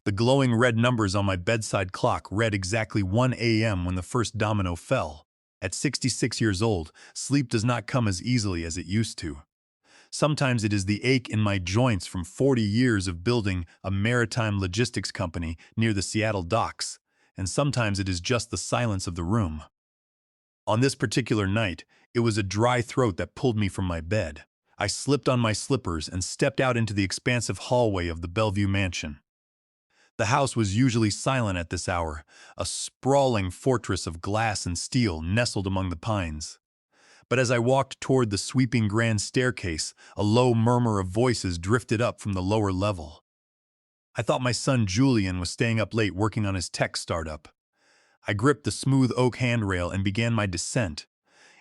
The glowing red numbers on my bedside clock read exactly 1 a.m. when the first domino fell. At 66 years old, sleep does not come as easily as it used to. Sometimes it is the ache in my joints from 40 years of building a maritime logistics company near the Seattle docks, and sometimes it is just the silence of the room. On this particular night, it was a dry throat that pulled me from my bed. I slipped on my slippers and stepped out into the expansive hallway of the Bellevue mansion. The house was usually silent at this hour, a sprawling fortress of glass and steel nestled among the pines. But as I walked toward the sweeping grand staircase, a low murmur of voices drifted up from the lower level. I thought my son Julian was staying up late working on his tech startup. I gripped the smooth oak handrail and began my descent,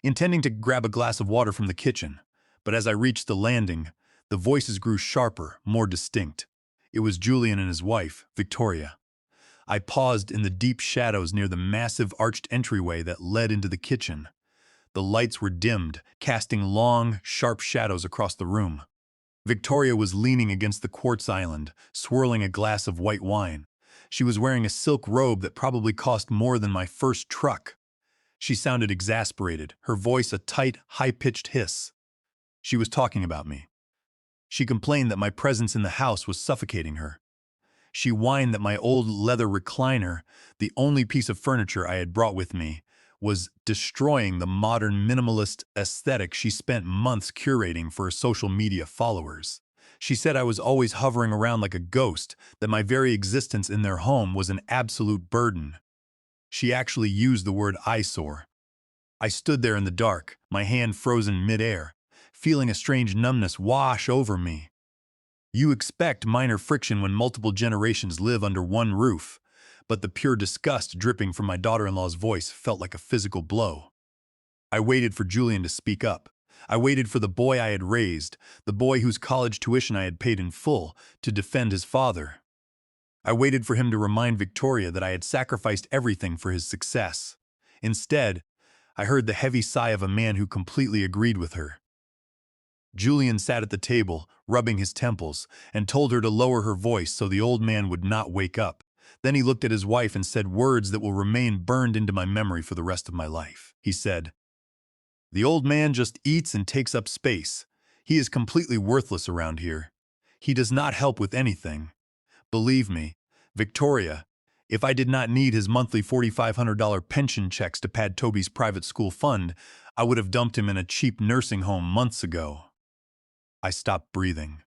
intending to grab a glass of water from the kitchen. But as I reached the landing, the voices grew sharper, more distinct. It was Julian and his wife, Victoria. I paused in the deep shadows near the massive arched entryway that led into the kitchen. The lights were dimmed, casting long, sharp shadows across the room. Victoria was leaning against the quartz island, swirling a glass of white wine. She was wearing a silk robe that probably cost more than my first truck. She sounded exasperated, her voice a tight, high-pitched hiss. She was talking about me. She complained that my presence in the house was suffocating her. She whined that my old leather recliner, the only piece of furniture I had brought with me, was destroying the modern minimalist aesthetic she spent months curating for her social media followers. She said I was always hovering around like a ghost, that my very existence in their home was an absolute burden. She actually used the word eyesore. I stood there in the dark, my hand frozen mid-air, feeling a strange numbness wash over me. You expect minor friction when multiple generations live under one roof, but the pure disgust dripping from my daughter-in-law's voice felt like a physical blow. I waited for Julian to speak up. I waited for the boy I had raised, the boy whose college tuition I had paid in full, to defend his father. I waited for him to remind Victoria that I had sacrificed everything for his success. Instead, I heard the heavy sigh of a man who completely agreed with her. Julian sat at the table, rubbing his temples, and told her to lower her voice so the old man would not wake up. Then he looked at his wife and said words that will remain burned into my memory for the rest of my life. He said, "The old man just eats and takes up space. He is completely worthless around here. He does not help with anything. Believe me, Victoria, if I did not need his monthly $4,500 pension checks to pad Toby's private school fund, I would have dumped him in a cheap nursing home months ago." I stopped breathing.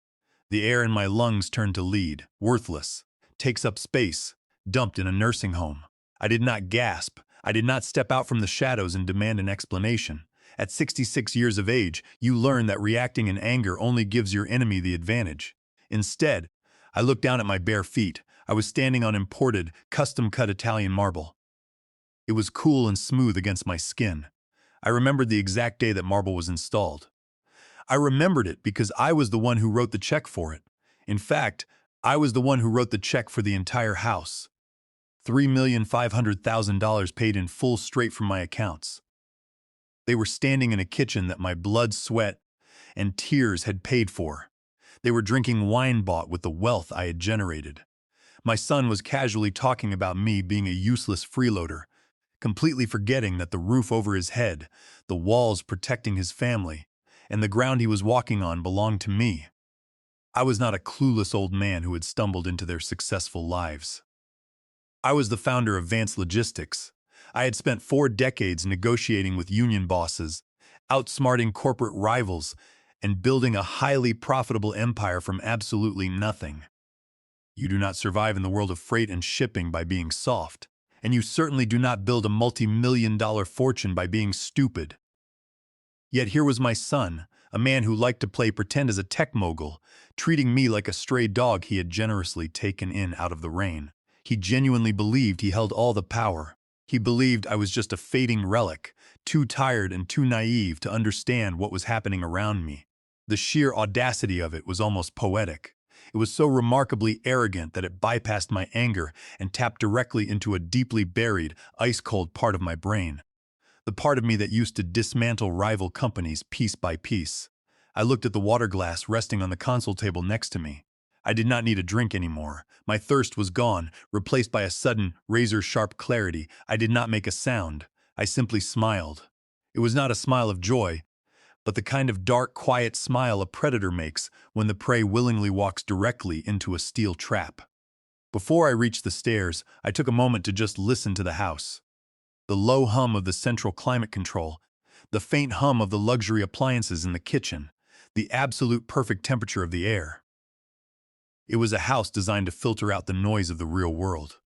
The air in my lungs turned to lead. Worthless. Takes up space. Dumped in a nursing home. I did not gasp. I did not step out from the shadows and demand an explanation. At 66 years of age, you learn that reacting in anger only gives your enemy the advantage. Instead, I looked down at my bare feet. I was standing on imported, custom-cut Italian marble. It was cool and smooth against my skin. I remembered the exact day that marble was installed. I remembered it because I was the one who wrote the check for it. In fact, I was the one who wrote the check for the entire house. $3,500,000 paid in full straight from my accounts. They were standing in a kitchen that my blood, sweat, and tears had paid for. They were drinking wine bought with the wealth I had generated. My son was casually talking about me being a useless freeloader, completely forgetting that the roof over his head, the walls protecting his family, and the ground he was walking on belonged to me. I was not a clueless old man who had stumbled into their successful lives. I was the founder of Vance Logistics. I had spent 4 decades negotiating with union bosses, outsmarting corporate rivals, and building a highly profitable empire from absolutely nothing. You do not survive in the world of freight and shipping by being soft, and you certainly do not build a multi-million-dollar fortune by being stupid. Yet here was my son, a man who liked to play pretend as a tech mogul, treating me like a stray dog he had generously taken in out of the rain. He genuinely believed he held all the power. He believed I was just a fading relic, too tired and too naive to understand what was happening around me. The sheer audacity of it was almost poetic. It was so remarkably arrogant that it bypassed my anger and tapped directly into a deeply buried, ice-cold part of my brain. The part of me that used to dismantle rival companies piece by piece. I looked at the water glass resting on the console table next to me. I did not need a drink anymore. My thirst was gone, replaced by a sudden, razor-sharp clarity. I did not make a sound. I simply smiled. It was not a smile of joy, but the kind of dark, quiet smile a predator makes when the prey willingly walks directly into a steel trap. Before I reached the stairs, I took a moment to just listen to the house. The low hum of the central climate control, the faint hum of the luxury appliances in the kitchen, the absolute perfect temperature of the air. It was a house designed to filter out the noise of the real world.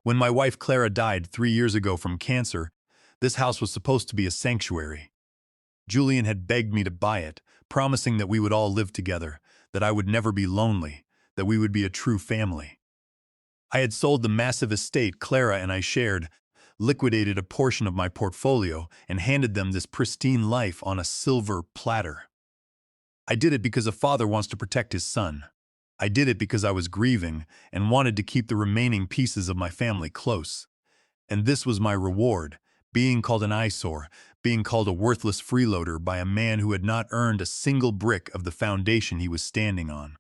When my wife Clara died 3 years ago from cancer, this house was supposed to be a sanctuary. Julian had begged me to buy it, promising that we would all live together, that I would never be lonely, that we would be a true family. I had sold the massive estate Clara and I shared, liquidated a portion of my portfolio, and handed them this pristine life on a silver platter. I did it because a father wants to protect his son. I did it because I was grieving and wanted to keep the remaining pieces of my family close. And this was my reward, being called an eyesore, being called a worthless freeloader by a man who had not earned a single brick of the foundation he was standing on.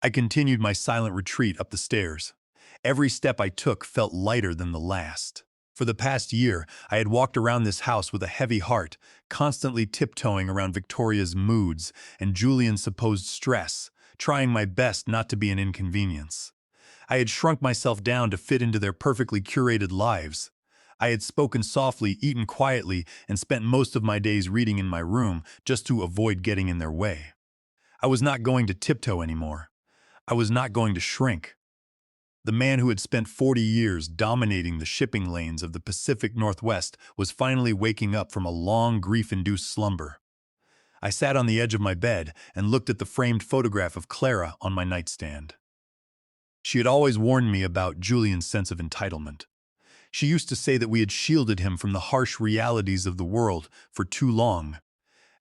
I continued my silent retreat up the stairs. Every step I took felt lighter than the last. For the past year, I had walked around this house with a heavy heart, constantly tiptoeing around Victoria's moods and Julian's supposed stress, trying my best not to be an inconvenience. I had shrunk myself down to fit into their perfectly curated lives. I had spoken softly, eaten quietly, and spent most of my days reading in my room just to avoid getting in their way. I was not going to tiptoe anymore. I was not going to shrink. The man who had spent 40 years dominating the shipping lanes of the Pacific Northwest was finally waking up from a long, grief-induced slumber. I sat on the edge of my bed and looked at the framed photograph of Clara on my nightstand. She had always warned me about Julian's sense of entitlement. She used to say that we had shielded him from the harsh realities of the world for too long.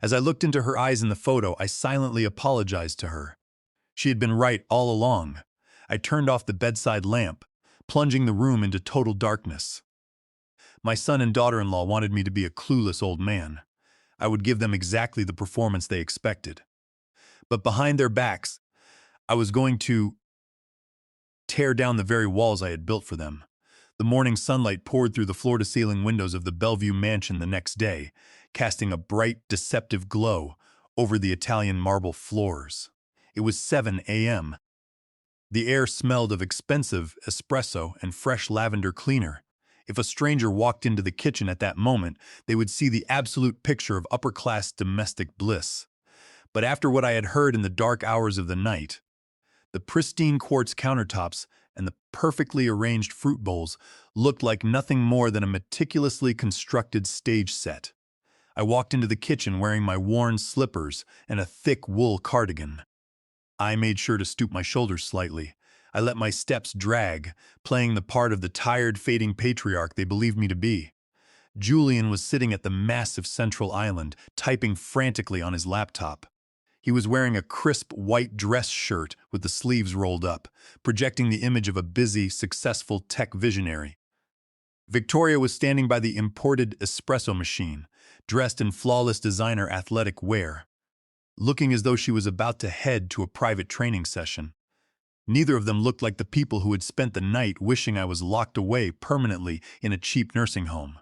As I looked into her eyes in the photo, I silently apologized to her. She had been right all along. I turned off the bedside lamp, plunging the room into total darkness. My son and daughter-in-law wanted me to be a clueless old man. I would give them exactly the performance they expected. But behind their backs, I was going to tear down the very walls I had built for them. The morning sunlight poured through the floor-to-ceiling windows of the Bellevue mansion the next day, casting a bright, deceptive glow over the Italian marble floors. It was 7 a.m. The air smelled of expensive espresso and fresh lavender cleaner. If a stranger walked into the kitchen at that moment, they would see the absolute picture of upper-class domestic bliss. But after what I had heard in the dark hours of the night, the pristine quartz countertops and the perfectly arranged fruit bowls looked like nothing more than a meticulously constructed stage set. I walked into the kitchen wearing my worn slippers and a thick wool cardigan. I made sure to stoop my shoulders slightly. I let my steps drag, playing the part of the tired, fading patriarch they believed me to be. Julian was sitting at the massive central island, typing frantically on his laptop. He was wearing a crisp white dress shirt with the sleeves rolled up, projecting the image of a busy, successful tech visionary. Victoria was standing by the imported espresso machine, dressed in flawless designer athletic wear, looking as though she was about to head to a private training session. Neither of them looked like the people who had spent the night wishing I was locked away permanently in a cheap nursing home.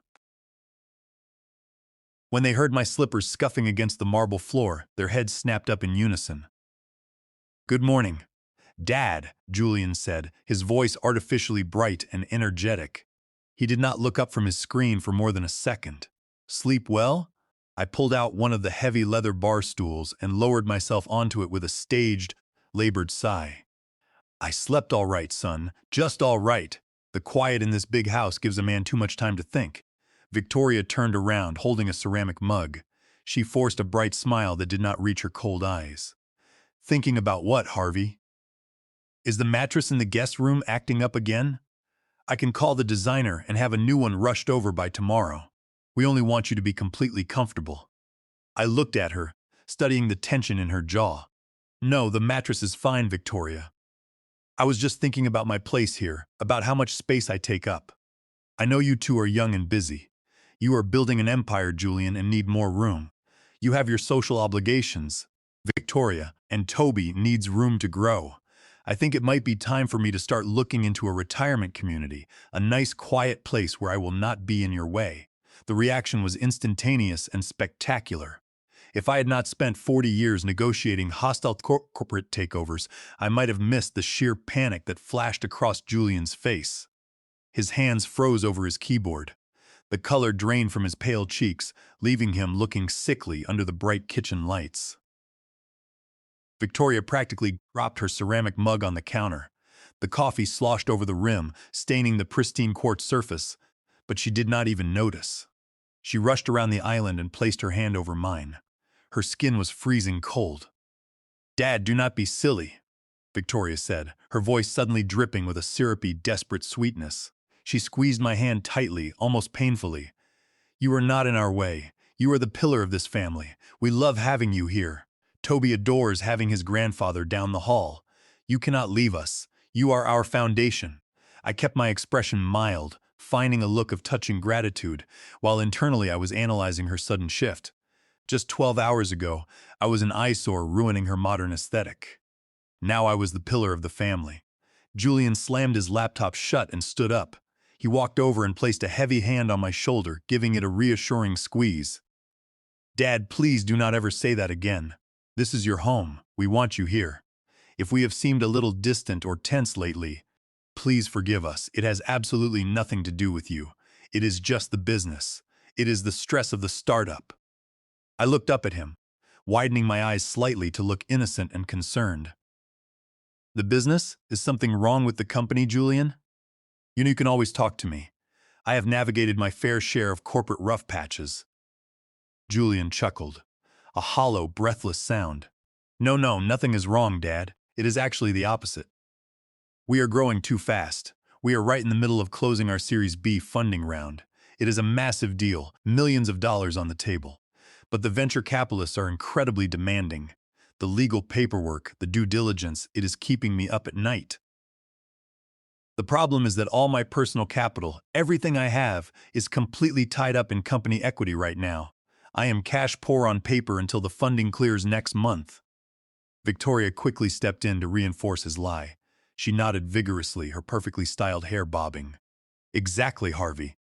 When they heard my slippers scuffing against the marble floor, their heads snapped up in unison. "Good morning, Dad," Julian said, his voice artificially bright and energetic. He did not look up from his screen for more than a second. "Sleep well?" I pulled out one of the heavy leather bar stools and lowered myself onto it with a staged, labored sigh. "I slept all right, son, just all right. The quiet in this big house gives a man too much time to think." Victoria turned around, holding a ceramic mug. She forced a bright smile that did not reach her cold eyes. "Thinking about what, Harvey? Is the mattress in the guest room acting up again? I can call the designer and have a new one rushed over by tomorrow. We only want you to be completely comfortable." I looked at her, studying the tension in her jaw. "No, the mattress is fine, Victoria. I was just thinking about my place here, about how much space I take up. I know you two are young and busy. You are building an empire, Julian, and need more room. You have your social obligations. Victoria, and Toby needs room to grow. I think it might be time for me to start looking into a retirement community, a nice quiet place where I will not be in your way. The reaction was instantaneous and spectacular. If I had not spent 40 years negotiating hostile corporate takeovers, I might have missed the sheer panic that flashed across Julian's face. His hands froze over his keyboard. The color drained from his pale cheeks, leaving him looking sickly under the bright kitchen lights. Victoria practically dropped her ceramic mug on the counter. The coffee sloshed over the rim, staining the pristine quartz surface, but she did not even notice. She rushed around the island and placed her hand over mine. Her skin was freezing cold. "Dad, do not be silly," Victoria said, her voice suddenly dripping with a syrupy, desperate sweetness. She squeezed my hand tightly, almost painfully. "You are not in our way. You are the pillar of this family. We love having you here. Toby adores having his grandfather down the hall. You cannot leave us. You are our foundation." I kept my expression mild, finding a look of touching gratitude, while internally I was analyzing her sudden shift. Just 12 hours ago, I was an eyesore ruining her modern aesthetic. Now I was the pillar of the family. Julian slammed his laptop shut and stood up. He walked over and placed a heavy hand on my shoulder, giving it a reassuring squeeze. "Dad, please do not ever say that again. This is your home. We want you here. If we have seemed a little distant or tense lately, please forgive us. It has absolutely nothing to do with you. It is just the business. It is the stress of the startup." I looked up at him, widening my eyes slightly to look innocent and concerned. "The business? Is something wrong with the company, Julian? You can always talk to me. I have navigated my fair share of corporate rough patches." Julian chuckled, a hollow, breathless sound. No, nothing is wrong, Dad. It is actually the opposite. We are growing too fast. We are right in the middle of closing our Series B funding round. It is a massive deal, millions of dollars on the table. But the venture capitalists are incredibly demanding. The legal paperwork, the due diligence, it is keeping me up at night. The problem is that all my personal capital, everything I have, is completely tied up in company equity right now. I am cash poor on paper until the funding clears next month. Victoria quickly stepped in to reinforce his lie. She nodded vigorously, her perfectly styled hair bobbing. "Exactly, Harvey.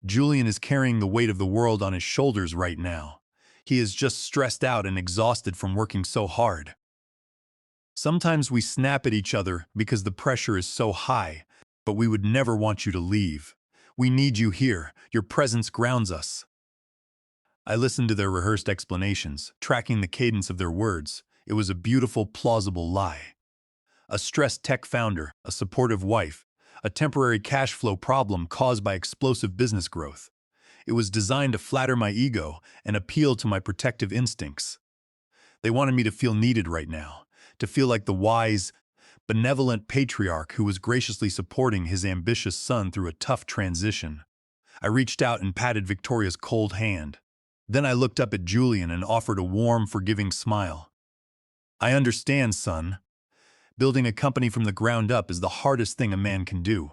Julian is carrying the weight of the world on his shoulders right now. He is just stressed out and exhausted from working so hard. Sometimes we snap at each other because the pressure is so high, but we would never want you to leave. We need you here. Your presence grounds us." I listened to their rehearsed explanations, tracking the cadence of their words. It was a beautiful, plausible lie. A stressed tech founder, a supportive wife, a temporary cash flow problem caused by explosive business growth. It was designed to flatter my ego and appeal to my protective instincts. They wanted me to feel needed right now, to feel like the wise, benevolent patriarch who was graciously supporting his ambitious son through a tough transition. I reached out and patted Victoria's cold hand. Then I looked up at Julian and offered a warm, forgiving smile. "I understand, son. Building a company from the ground up is the hardest thing a man can do."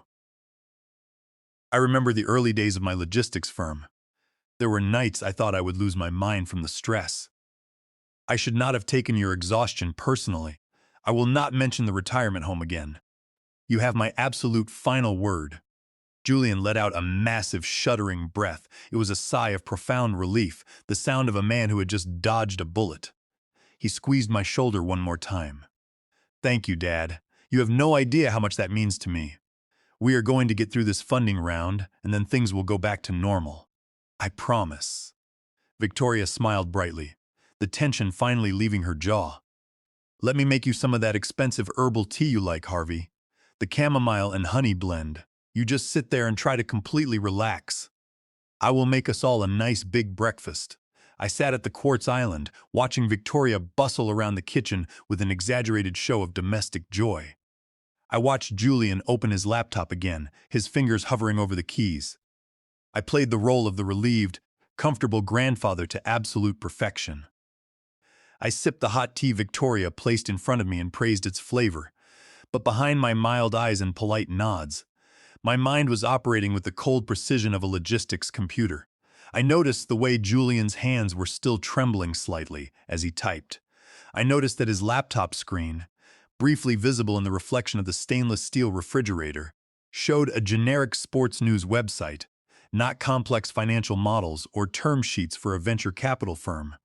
I remember the early days of my logistics firm. There were nights I thought I would lose my mind from the stress. "I should not have taken your exhaustion personally. I will not mention the retirement home again. You have my absolute final word." Julian let out a massive, shuddering breath. It was a sigh of profound relief, the sound of a man who had just dodged a bullet. He squeezed my shoulder one more time. "Thank you, Dad. You have no idea how much that means to me. We are going to get through this funding round, and then things will go back to normal. I promise." Victoria smiled brightly, the tension finally leaving her jaw. "Let me make you some of that expensive herbal tea you like, Harvey. The chamomile and honey blend. You just sit there and try to completely relax. I will make us all a nice big breakfast." I sat at the quartz island, watching Victoria bustle around the kitchen with an exaggerated show of domestic joy. I watched Julian open his laptop again, his fingers hovering over the keys. I played the role of the relieved, comfortable grandfather to absolute perfection. I sipped the hot tea Victoria placed in front of me and praised its flavor, but behind my mild eyes and polite nods, my mind was operating with the cold precision of a logistics computer. I noticed the way Julian's hands were still trembling slightly as he typed. I noticed that his laptop screen, briefly visible in the reflection of the stainless steel refrigerator, showed a generic sports news website, not complex financial models or term sheets for a venture capital firm.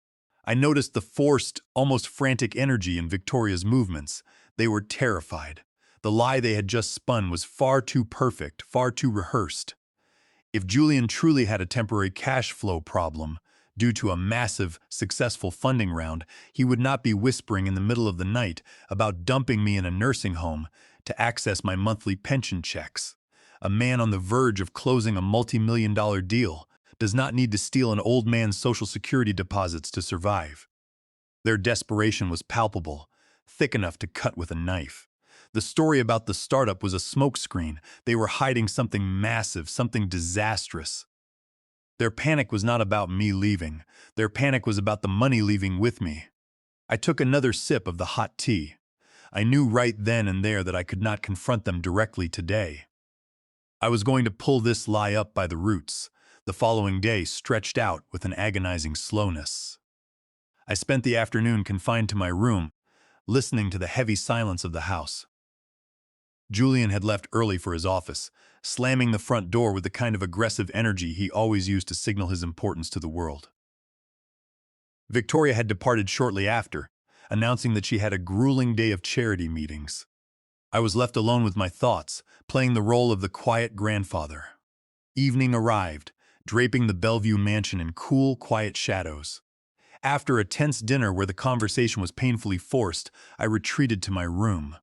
I noticed the forced, almost frantic energy in Victoria's movements. They were terrified. The lie they had just spun was far too perfect, far too rehearsed. If Julian truly had a temporary cash flow problem due to a massive, successful funding round, he would not be whispering in the middle of the night about dumping me in a nursing home to access my monthly pension checks. A man on the verge of closing a multi-million-dollar deal does not need to steal an old man's Social Security deposits to survive. Their desperation was palpable, thick enough to cut with a knife. The story about the startup was a smokescreen. They were hiding something massive, something disastrous. Their panic was not about me leaving. Their panic was about the money leaving with me. I took another sip of the hot tea. I knew right then and there that I could not confront them directly today. I was going to pull this lie up by the roots. The following day stretched out with an agonizing slowness. I spent the afternoon confined to my room, listening to the heavy silence of the house. Julian had left early for his office, slamming the front door with the kind of aggressive energy he always used to signal his importance to the world. Victoria had departed shortly after, announcing that she had a grueling day of charity meetings. I was left alone with my thoughts, playing the role of the quiet grandfather. Evening arrived, draping the Bellevue mansion in cool, quiet shadows. After a tense dinner where the conversation was painfully forced, I retreated to my room.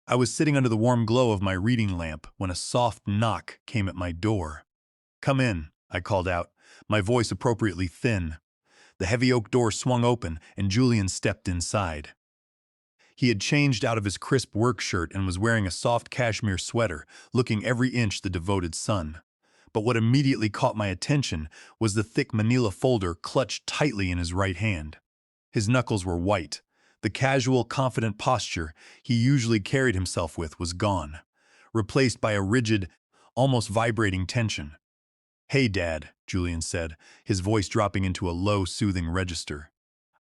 I was sitting under the warm glow of my reading lamp when a soft knock came at my door. "Come in," I called out, my voice appropriately thin. The heavy oak door swung open, and Julian stepped inside. He had changed out of his crisp work shirt and was wearing a soft cashmere sweater, looking every inch the devoted son. But what immediately caught my attention was the thick manila folder clutched tightly in his right hand. His knuckles were white. The casual, confident posture he usually carried himself with was gone, replaced by a rigid, almost vibrating tension. "Hey, Dad," Julian said, his voice dropping into a low, soothing register.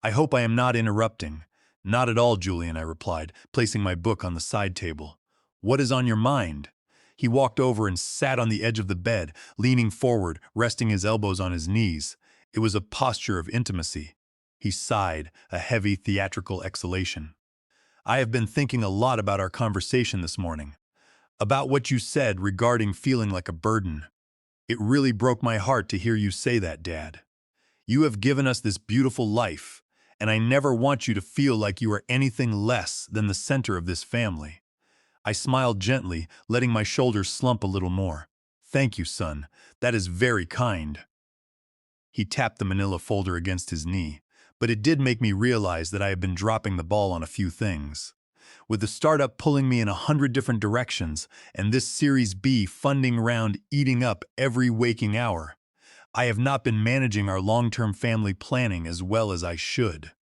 "I hope I am not interrupting." "Not at all, Julian," I replied, placing my book on the side table. "What is on your mind?" He walked over and sat on the edge of the bed, leaning forward, resting his elbows on his knees. It was a posture of intimacy. He sighed, a heavy, theatrical exhalation. "I have been thinking a lot about our conversation this morning. About what you said regarding feeling like a burden. It really broke my heart to hear you say that, Dad. You have given us this beautiful life, and I never want you to feel like you are anything less than the center of this family." I smiled gently, letting my shoulders slump a little more. "Thank you, son. That is very kind." He tapped the manila folder against his knee, but it did make me realize that I had been dropping the ball on a few things. With the startup pulling me in 100 different directions and this Series B funding round eating up every waking hour, I have not been managing our long-term family planning as well as I should.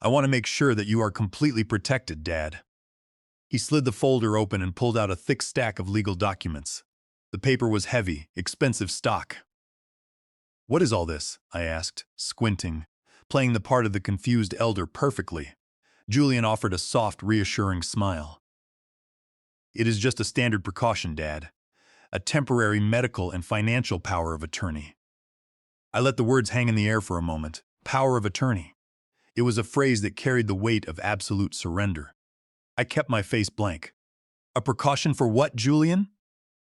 I want to make sure that you are completely protected, Dad. He slid the folder open and pulled out a thick stack of legal documents. The paper was heavy, expensive stock. "What is all this?" I asked, squinting, playing the part of the confused elder perfectly. Julian offered a soft, reassuring smile. "It is just a standard precaution, Dad. A temporary medical and financial power of attorney." I let the words hang in the air for a moment. Power of attorney. It was a phrase that carried the weight of absolute surrender. I kept my face blank. "A precaution for what, Julian?"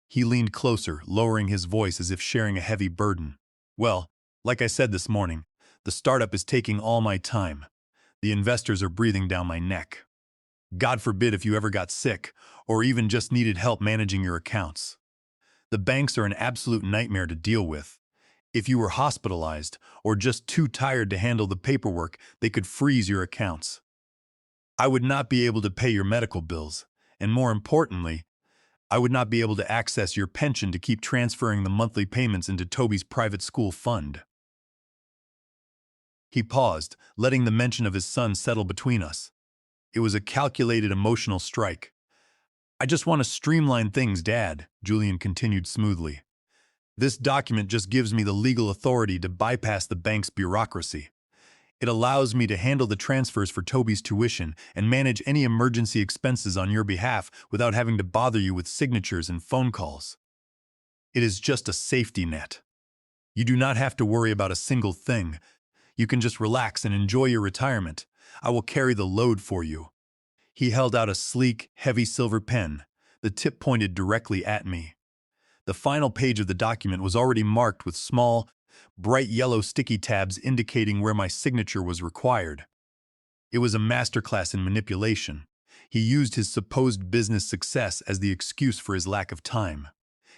He leaned closer, lowering his voice as if sharing a heavy burden. "Well, like I said this morning, the startup is taking all my time. The investors are breathing down my neck. God forbid if you ever got sick, or even just needed help managing your accounts. The banks are an absolute nightmare to deal with. If you were hospitalized, or just too tired to handle the paperwork, they could freeze your accounts. I would not be able to pay your medical bills, and more importantly, I would not be able to access your pension to keep transferring the monthly payments into Toby's private school fund." He paused, letting the mention of his son settle between us. It was a calculated emotional strike. "I just want to streamline things, Dad," Julian continued smoothly. "This document just gives me the legal authority to bypass the bank's bureaucracy. It allows me to handle the transfers for Toby's tuition and manage any emergency expenses on your behalf without having to bother you with signatures and phone calls. It is just a safety net. You do not have to worry about a single thing. You can just relax and enjoy your retirement. I will carry the load for you." He held out a sleek, heavy silver pen. The tip pointed directly at me. The final page of the document was already marked with small, bright yellow sticky tabs indicating where my signature was required. It was a masterclass in manipulation. He used his supposed business success as the excuse for his lack of time.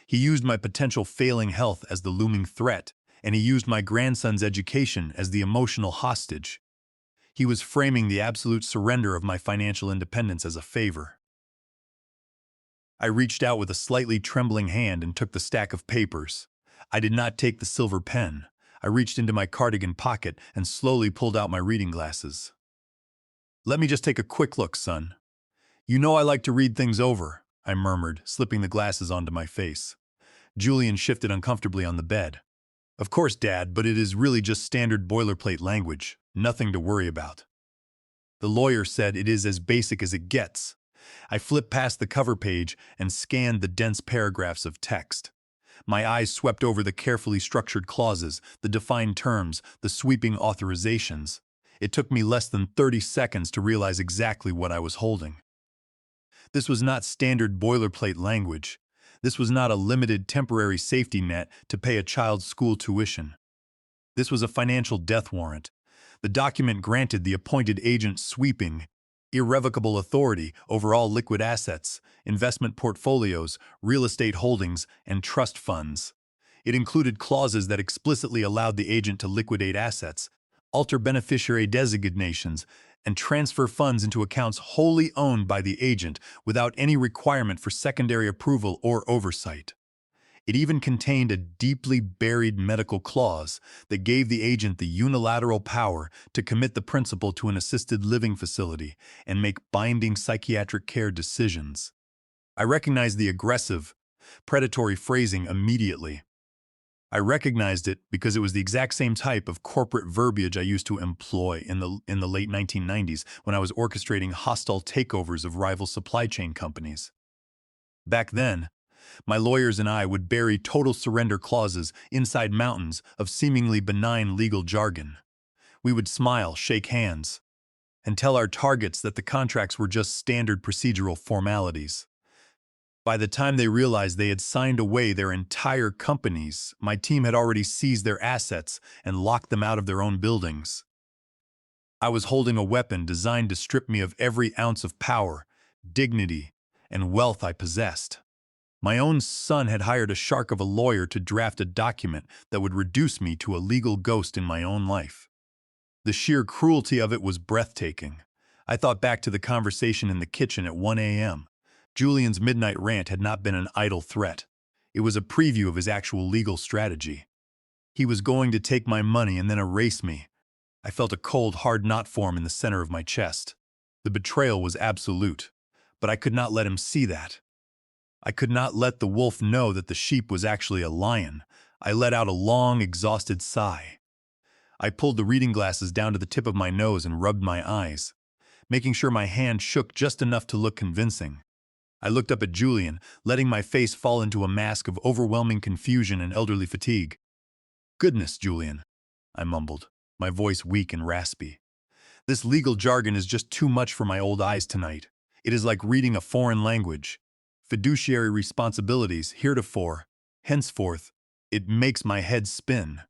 He used my potential failing health as the looming threat, and he used my grandson's education as the emotional hostage. He was framing the absolute surrender of my financial independence as a favor. I reached out with a slightly trembling hand and took the stack of papers. I did not take the silver pen. I reached into my cardigan pocket and slowly pulled out my reading glasses. "Let me just take a quick look, son. You know I like to read things over," I murmured, slipping the glasses onto my face. Julian shifted uncomfortably on the bed. "Of course, Dad, but it is really just standard boilerplate language. Nothing to worry about." The lawyer said it is as basic as it gets. I flipped past the cover page and scanned the dense paragraphs of text. My eyes swept over the carefully structured clauses, the defined terms, the sweeping authorizations. It took me less than 30 seconds to realize exactly what I was holding. This was not standard boilerplate language. This was not a limited temporary safety net to pay a child's school tuition. This was a financial death warrant. The document granted the appointed agent sweeping, irrevocable authority over all liquid assets, investment portfolios, real estate holdings, and trust funds. It included clauses that explicitly allowed the agent to liquidate assets, alter beneficiary designations, and transfer funds into accounts wholly owned by the agent without any requirement for secondary approval or oversight. It even contained a deeply buried medical clause that gave the agent the unilateral power to commit the principal to an assisted living facility and make binding psychiatric care decisions. I recognized the aggressive, predatory phrasing immediately. I recognized it because it was the exact same type of corporate verbiage I used to employ in the late 1990s when I was orchestrating hostile takeovers of rival supply chain companies. Back then, my lawyers and I would bury total surrender clauses inside mountains of seemingly benign legal jargon. We would smile, shake hands, and tell our targets that the contracts were just standard procedural formalities. By the time they realized they had signed away their entire companies, my team had already seized their assets and locked them out of their own buildings. I was holding a weapon designed to strip me of every ounce of power, dignity, and wealth I possessed. My own son had hired a shark of a lawyer to draft a document that would reduce me to a legal ghost in my own life. The sheer cruelty of it was breathtaking. I thought back to the conversation in the kitchen at 1 a.m. Julian's midnight rant had not been an idle threat. It was a preview of his actual legal strategy. He was going to take my money and then erase me. I felt a cold, hard knot form in the center of my chest. The betrayal was absolute, but I could not let him see that. I could not let the wolf know that the sheep was actually a lion. I let out a long, exhausted sigh. I pulled the reading glasses down to the tip of my nose and rubbed my eyes, making sure my hand shook just enough to look convincing. I looked up at Julian, letting my face fall into a mask of overwhelming confusion and elderly fatigue. "Goodness, Julian," I mumbled, my voice weak and raspy. "This legal jargon is just too much for my old eyes tonight. It is like reading a foreign language. Fiduciary responsibilities, heretofore, henceforth. It makes my head spin."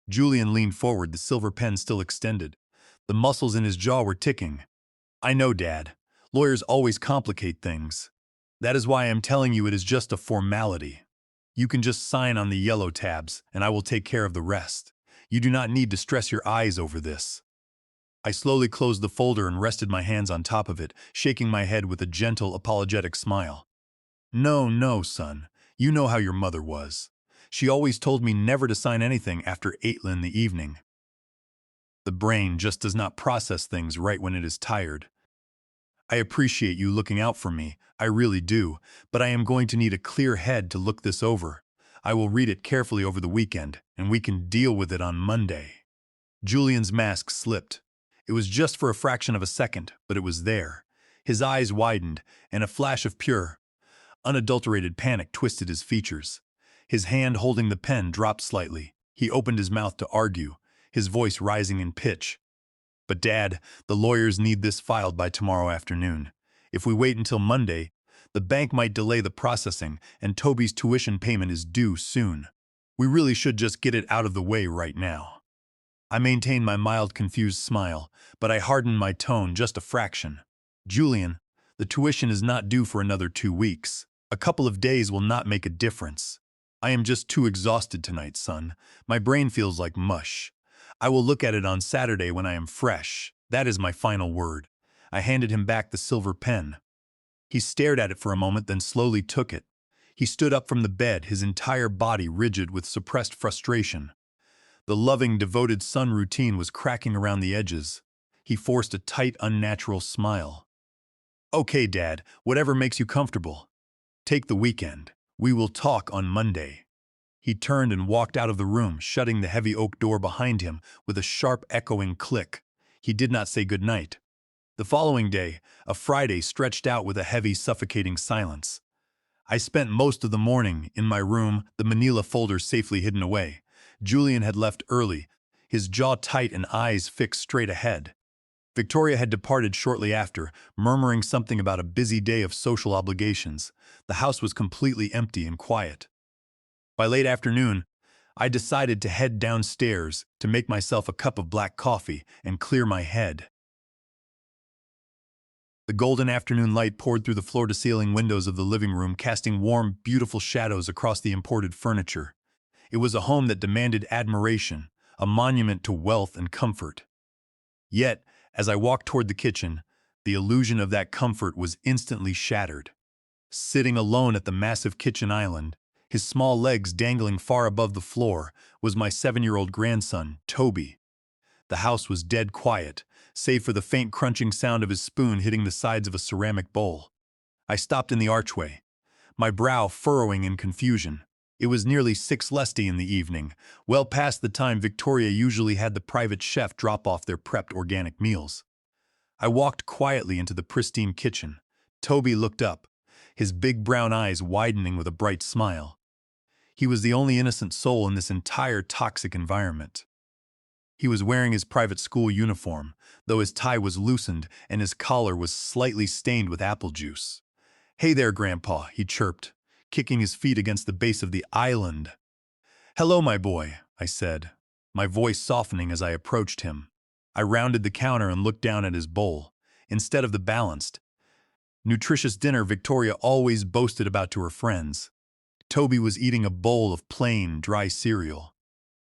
Julian leaned forward, the silver pen still extended. The muscles in his jaw were ticking. "I know, Dad. Lawyers always complicate things. That is why I am telling you it is just a formality. You can just sign on the yellow tabs, and I will take care of the rest. You do not need to stress your eyes over this." I slowly closed the folder and rested my hands on top of it, shaking my head with a gentle, apologetic smile. "No, no, son. You know how your mother was. She always told me never to sign anything after 8 in the evening. The brain just does not process things right when it is tired. I appreciate you looking out for me, I really do, but I am going to need a clear head to look this over. I will read it carefully over the weekend, and we can deal with it on Monday." Julian's mask slipped. It was just for a fraction of a second, but it was there. His eyes widened, and a flash of pure, unadulterated panic twisted his features. His hand holding the pen dropped slightly. He opened his mouth to argue, his voice rising in pitch. "But Dad, the lawyers need this filed by tomorrow afternoon. If we wait until Monday, the bank might delay the processing, and Toby's tuition payment is due soon. We really should just get it out of the way right now." I maintained my mild, confused smile, but I hardened my tone just a fraction. "Julian, the tuition is not due for another 2 weeks. A couple of days will not make a difference. I am just too exhausted tonight, son. My brain feels like mush. I will look at it on Saturday when I am fresh. That is my final word." I handed him back the silver pen. He stared at it for a moment, then slowly took it. He stood up from the bed, his entire body rigid with suppressed frustration. The loving, devoted son routine was cracking around the edges. He forced a tight, unnatural smile. "Okay, Dad, whatever makes you comfortable. Take the weekend. We will talk on Monday." He turned and walked out of the room, shutting the heavy oak door behind him with a sharp, echoing click. He did not say good night. The following day, a Friday, stretched out with a heavy, suffocating silence. I spent most of the morning in my room, the manila folder safely hidden away. Julian had left early, his jaw tight and eyes fixed straight ahead. Victoria had departed shortly after, murmuring something about a busy day of social obligations. The house was completely empty and quiet. By late afternoon, I decided to head downstairs to make myself a cup of black coffee and clear my head. The golden afternoon light poured through the floor-to-ceiling windows of the living room, casting warm, beautiful shadows across the imported furniture. It was a home that demanded admiration, a monument to wealth and comfort. Yet, as I walked toward the kitchen, the illusion of that comfort was instantly shattered. Sitting alone at the massive kitchen island, his small legs dangling far above the floor, was my 7-year-old grandson, Toby. The house was dead quiet, save for the faint crunching sound of his spoon hitting the sides of a ceramic bowl. I stopped in the archway, my brow furrowing in confusion. It was nearly 6:30 in the evening, well past the time Victoria usually had the private chef drop off their prepped organic meals. I walked quietly into the pristine kitchen. Toby looked up, his big brown eyes widening with a bright smile. He was the only innocent soul in this entire toxic environment. He was wearing his private school uniform, though his tie was loosened and his collar was slightly stained with apple juice. "Hey there, Grandpa," he chirped, kicking his feet against the base of the island. "Hello, my boy," I said, my voice softening as I approached him. I rounded the counter and looked down at his bowl. Instead of the balanced, nutritious dinner Victoria always boasted about to her friends, Toby was eating a bowl of plain, dry cereal.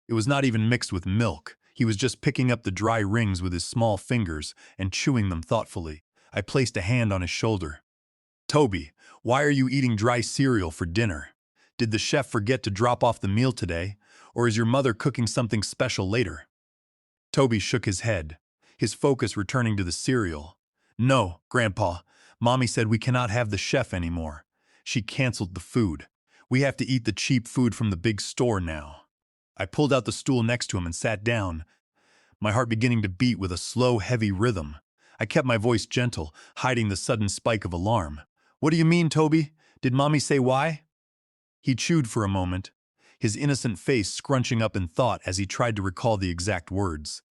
It was not even mixed with milk. He was just picking up the dry rings with his small fingers and chewing them thoughtfully. I placed a hand on his shoulder. "Toby, why are you eating dry cereal for dinner? Did the chef forget to drop off the meal today, or is your mother cooking something special later?" Toby shook his head, his focus returning to the cereal. "No, Grandpa. Mommy said we cannot have the chef anymore. She canceled the food. We have to eat the cheap food from the big store now." I pulled out the stool next to him and sat down, my heart beginning to beat with a slow, heavy rhythm. I kept my voice gentle, hiding the sudden spike of alarm. "What do you mean, Toby? Did Mommy say why?" He chewed for a moment, his innocent face scrunching up in thought as he tried to recall the exact words.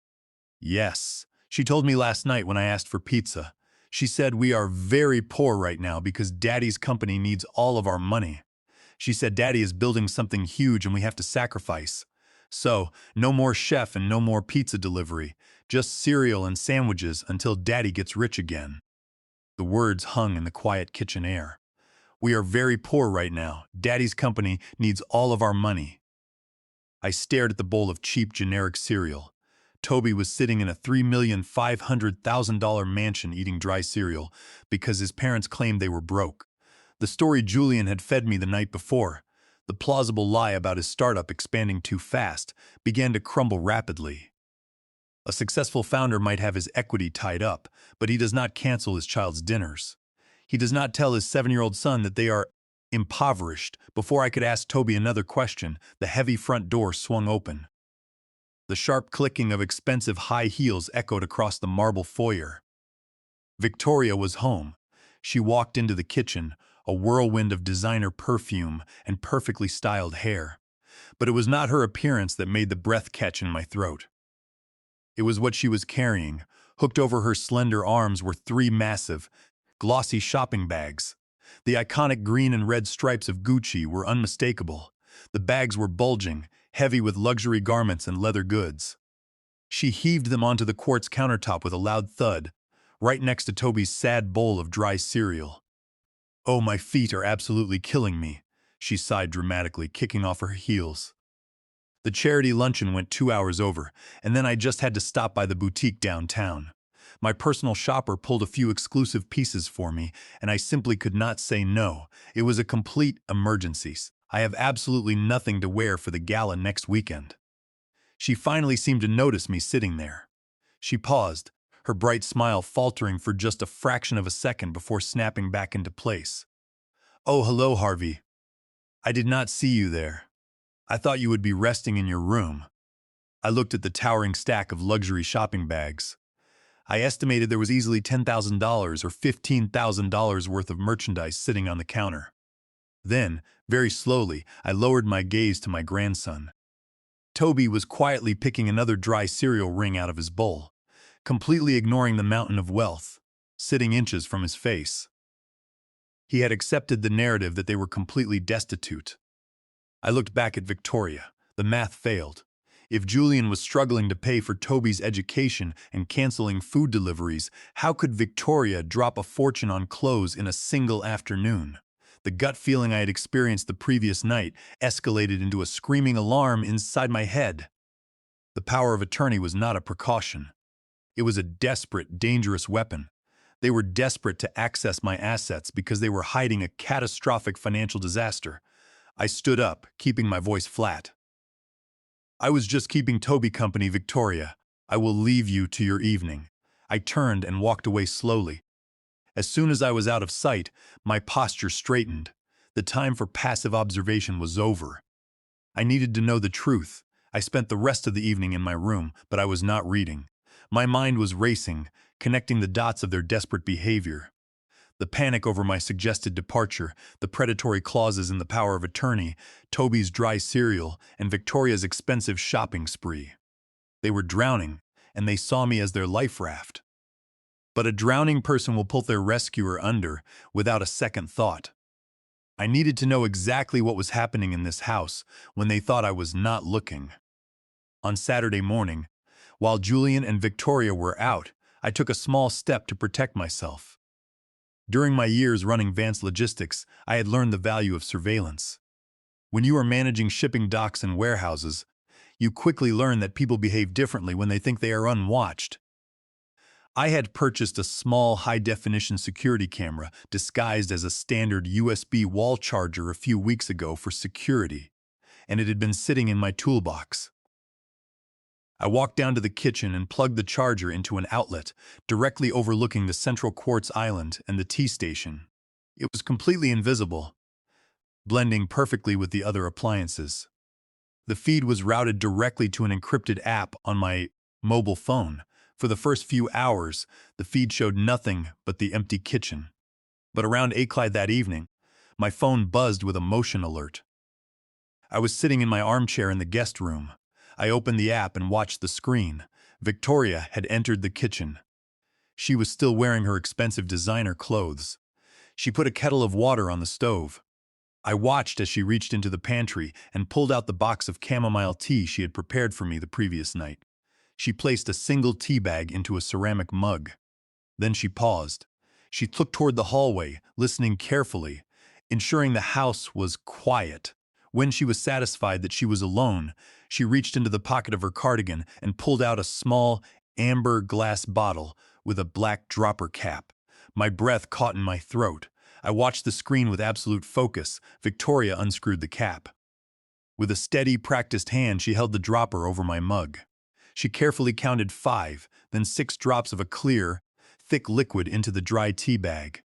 "Yes, she told me last night when I asked for pizza. She said we are very poor right now because Daddy's company needs all of our money. She said Daddy is building something huge and we have to sacrifice. So, no more chef and no more pizza delivery, just cereal and sandwiches until Daddy gets rich again." The words hung in the quiet kitchen air. "We are very poor right now. Daddy's company needs all of our money." I stared at the bowl of cheap, generic cereal. Toby was sitting in a $3,500,000 mansion eating dry cereal because his parents claimed they were broke. The story Julian had fed me the night before, the plausible lie about his startup expanding too fast, began to crumble rapidly. A successful founder might have his equity tied up, but he does not cancel his child's dinners. He does not tell his 7-year-old son that they are impoverished. Before I could ask Toby another question, the heavy front door swung open. The sharp clicking of expensive high heels echoed across the marble foyer. Victoria was home. She walked into the kitchen, a whirlwind of designer perfume and perfectly styled hair. But it was not her appearance that made the breath catch in my throat. It was what she was carrying. Hooked over her slender arms were three massive, glossy shopping bags. The iconic green and red stripes of Gucci were unmistakable. The bags were bulging, heavy with luxury garments and leather goods. She heaved them onto the quartz countertop with a loud thud, right next to Toby's sad bowl of dry cereal. "Oh, my feet are absolutely killing me," she sighed dramatically, kicking off her heels. The charity luncheon went 2 hours over, and then I just had to stop by the boutique downtown. My personal shopper pulled a few exclusive pieces for me, and I simply could not say no. It was a complete emergency. I have absolutely nothing to wear for the gala next weekend. She finally seemed to notice me sitting there. She paused, her bright smile faltering for just a fraction of a second before snapping back into place. "Oh, hello, Harvey. I did not see you there. I thought you would be resting in your room." I looked at the towering stack of luxury shopping bags. I estimated there was easily $10,000 or $15,000 worth of merchandise sitting on the counter. Then, very slowly, I lowered my gaze to my grandson. Toby was quietly picking another dry cereal ring out of his bowl, completely ignoring the mountain of wealth, sitting inches from his face. He had accepted the narrative that they were completely destitute. I looked back at Victoria. The math failed. If Julian was struggling to pay for Toby's education and canceling food deliveries, how could Victoria drop a fortune on clothes in a single afternoon? The gut feeling I had experienced the previous night escalated into a screaming alarm inside my head. The power of attorney was not a precaution. It was a desperate, dangerous weapon. They were desperate to access my assets because they were hiding a catastrophic financial disaster. I stood up, keeping my voice flat. "I was just keeping Toby company, Victoria. I will leave you to your evening." I turned and walked away slowly. As soon as I was out of sight, my posture straightened. The time for passive observation was over. I needed to know the truth. I spent the rest of the evening in my room, but I was not reading. My mind was racing, connecting the dots of their desperate behavior. The panic over my suggested departure, the predatory clauses in the power of attorney, Toby's dry cereal, and Victoria's expensive shopping spree. They were drowning, and they saw me as their life raft. But a drowning person will pull their rescuer under without a second thought. I needed to know exactly what was happening in this house when they thought I was not looking. On Saturday morning, while Julian and Victoria were out, I took a small step to protect myself. During my years running Vance Logistics, I had learned the value of surveillance. When you are managing shipping docks and warehouses, you quickly learn that people behave differently when they think they are unwatched. I had purchased a small high-definition security camera disguised as a standard USB wall charger a few weeks ago for security, and it had been sitting in my toolbox. I walked down to the kitchen and plugged the charger into an outlet directly overlooking the central quartz island and the tea station. It was completely invisible, blending perfectly with the other appliances. The feed was routed directly to an encrypted app on my mobile phone. For the first few hours, the feed showed nothing but the empty kitchen. But around 8 that evening, my phone buzzed with a motion alert. I was sitting in my armchair in the guest room. I opened the app and watched the screen. Victoria had entered the kitchen. She was still wearing her expensive designer clothes. She put a kettle of water on the stove. I watched as she reached into the pantry and pulled out the box of chamomile tea she had prepared for me the previous night. She placed a single tea bag into a ceramic mug. Then she paused. She looked toward the hallway, listening carefully, ensuring the house was quiet. When she was satisfied that she was alone, she reached into the pocket of her cardigan and pulled out a small, amber glass bottle with a black dropper cap. My breath caught in my throat. I watched the screen with absolute focus. Victoria unscrewed the cap. With a steady, practiced hand, she held the dropper over my mug. She carefully counted 5, then 6 drops of a clear, thick liquid into the dry tea bag.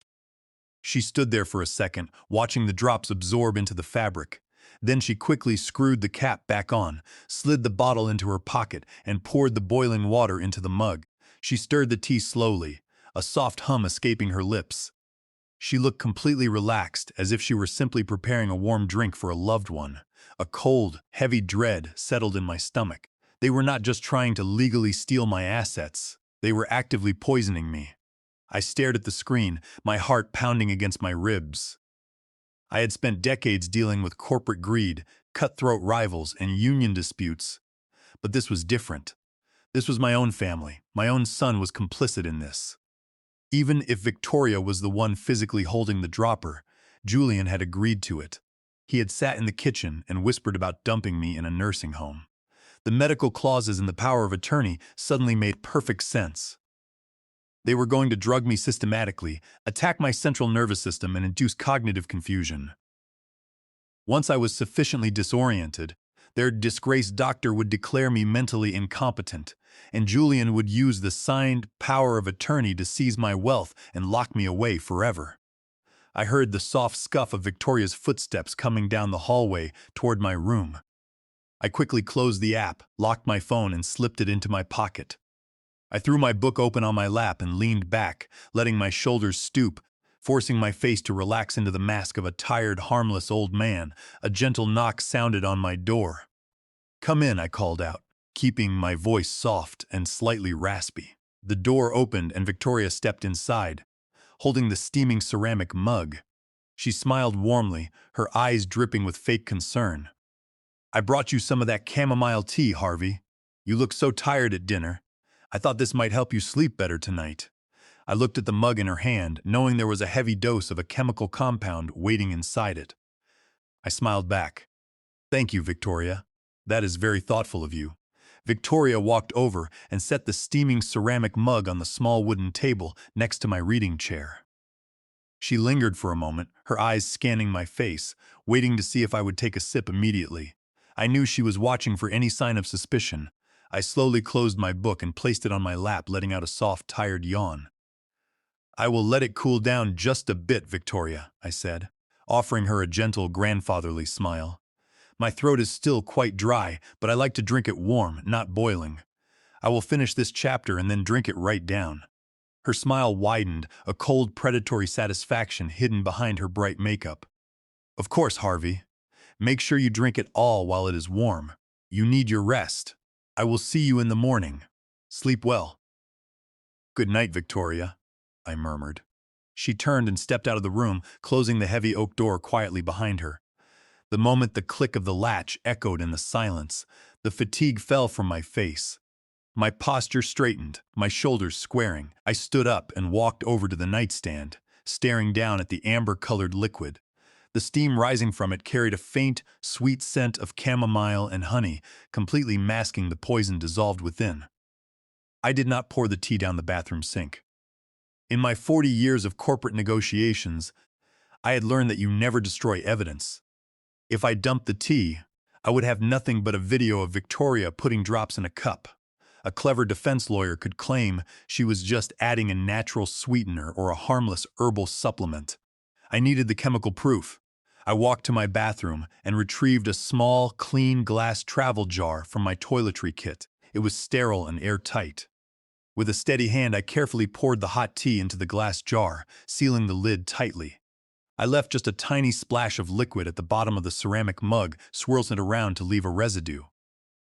She stood there for a second, watching the drops absorb into the fabric. Then she quickly screwed the cap back on, slid the bottle into her pocket, and poured the boiling water into the mug. She stirred the tea slowly, a soft hum escaping her lips. She looked completely relaxed, as if she were simply preparing a warm drink for a loved one. A cold, heavy dread settled in my stomach. They were not just trying to legally steal my assets. They were actively poisoning me. I stared at the screen, my heart pounding against my ribs. I had spent decades dealing with corporate greed, cutthroat rivals, and union disputes. But this was different. This was my own family. My own son was complicit in this. Even if Victoria was the one physically holding the dropper, Julian had agreed to it. He had sat in the kitchen and whispered about dumping me in a nursing home. The medical clauses in the power of attorney suddenly made perfect sense. They were going to drug me systematically, attack my central nervous system, and induce cognitive confusion. Once I was sufficiently disoriented, their disgraced doctor would declare me mentally incompetent, and Julian would use the signed power of attorney to seize my wealth and lock me away forever. I heard the soft scuff of Victoria's footsteps coming down the hallway toward my room. I quickly closed the app, locked my phone, and slipped it into my pocket. I threw my book open on my lap and leaned back, letting my shoulders stoop, forcing my face to relax into the mask of a tired, harmless old man. A gentle knock sounded on my door. "Come in," I called out, keeping my voice soft and slightly raspy. The door opened and Victoria stepped inside, holding the steaming ceramic mug. She smiled warmly, her eyes dripping with fake concern. "I brought you some of that chamomile tea, Harvey. You look so tired at dinner. I thought this might help you sleep better tonight." I looked at the mug in her hand, knowing there was a heavy dose of a chemical compound waiting inside it. I smiled back. "Thank you, Victoria. That is very thoughtful of you." Victoria walked over and set the steaming ceramic mug on the small wooden table next to my reading chair. She lingered for a moment, her eyes scanning my face, waiting to see if I would take a sip immediately. I knew she was watching for any sign of suspicion. I slowly closed my book and placed it on my lap, letting out a soft, tired yawn. "I will let it cool down just a bit, Victoria," I said, offering her a gentle, grandfatherly smile. "My throat is still quite dry, but I like to drink it warm, not boiling. I will finish this chapter and then drink it right down." Her smile widened, a cold, predatory satisfaction hidden behind her bright makeup. "Of course, Harvey. Make sure you drink it all while it is warm. You need your rest. I will see you in the morning. Sleep well." "Good night, Victoria," I murmured. She turned and stepped out of the room, closing the heavy oak door quietly behind her. The moment the click of the latch echoed in the silence, the fatigue fell from my face. My posture straightened, my shoulders squaring. I stood up and walked over to the nightstand, staring down at the amber-colored liquid. The steam rising from it carried a faint, sweet scent of chamomile and honey, completely masking the poison dissolved within. I did not pour the tea down the bathroom sink. In my 40 years of corporate negotiations, I had learned that you never destroy evidence. If I dumped the tea, I would have nothing but a video of Victoria putting drops in a cup. A clever defense lawyer could claim she was just adding a natural sweetener or a harmless herbal supplement. I needed the chemical proof. I walked to my bathroom and retrieved a small, clean glass travel jar from my toiletry kit. It was sterile and airtight. With a steady hand, I carefully poured the hot tea into the glass jar, sealing the lid tightly. I left just a tiny splash of liquid at the bottom of the ceramic mug, swirling it around to leave a residue.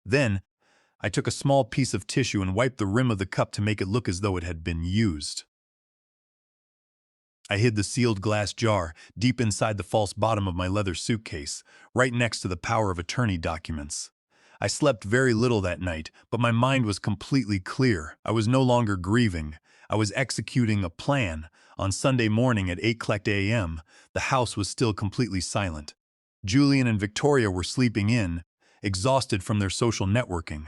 Then, I took a small piece of tissue and wiped the rim of the cup to make it look as though it had been used. I hid the sealed glass jar deep inside the false bottom of my leather suitcase, right next to the power of attorney documents. I slept very little that night, but my mind was completely clear. I was no longer grieving. I was executing a plan. On Sunday morning at 8:00 a.m., the house was still completely silent. Julian and Victoria were sleeping in, exhausted from their social networking.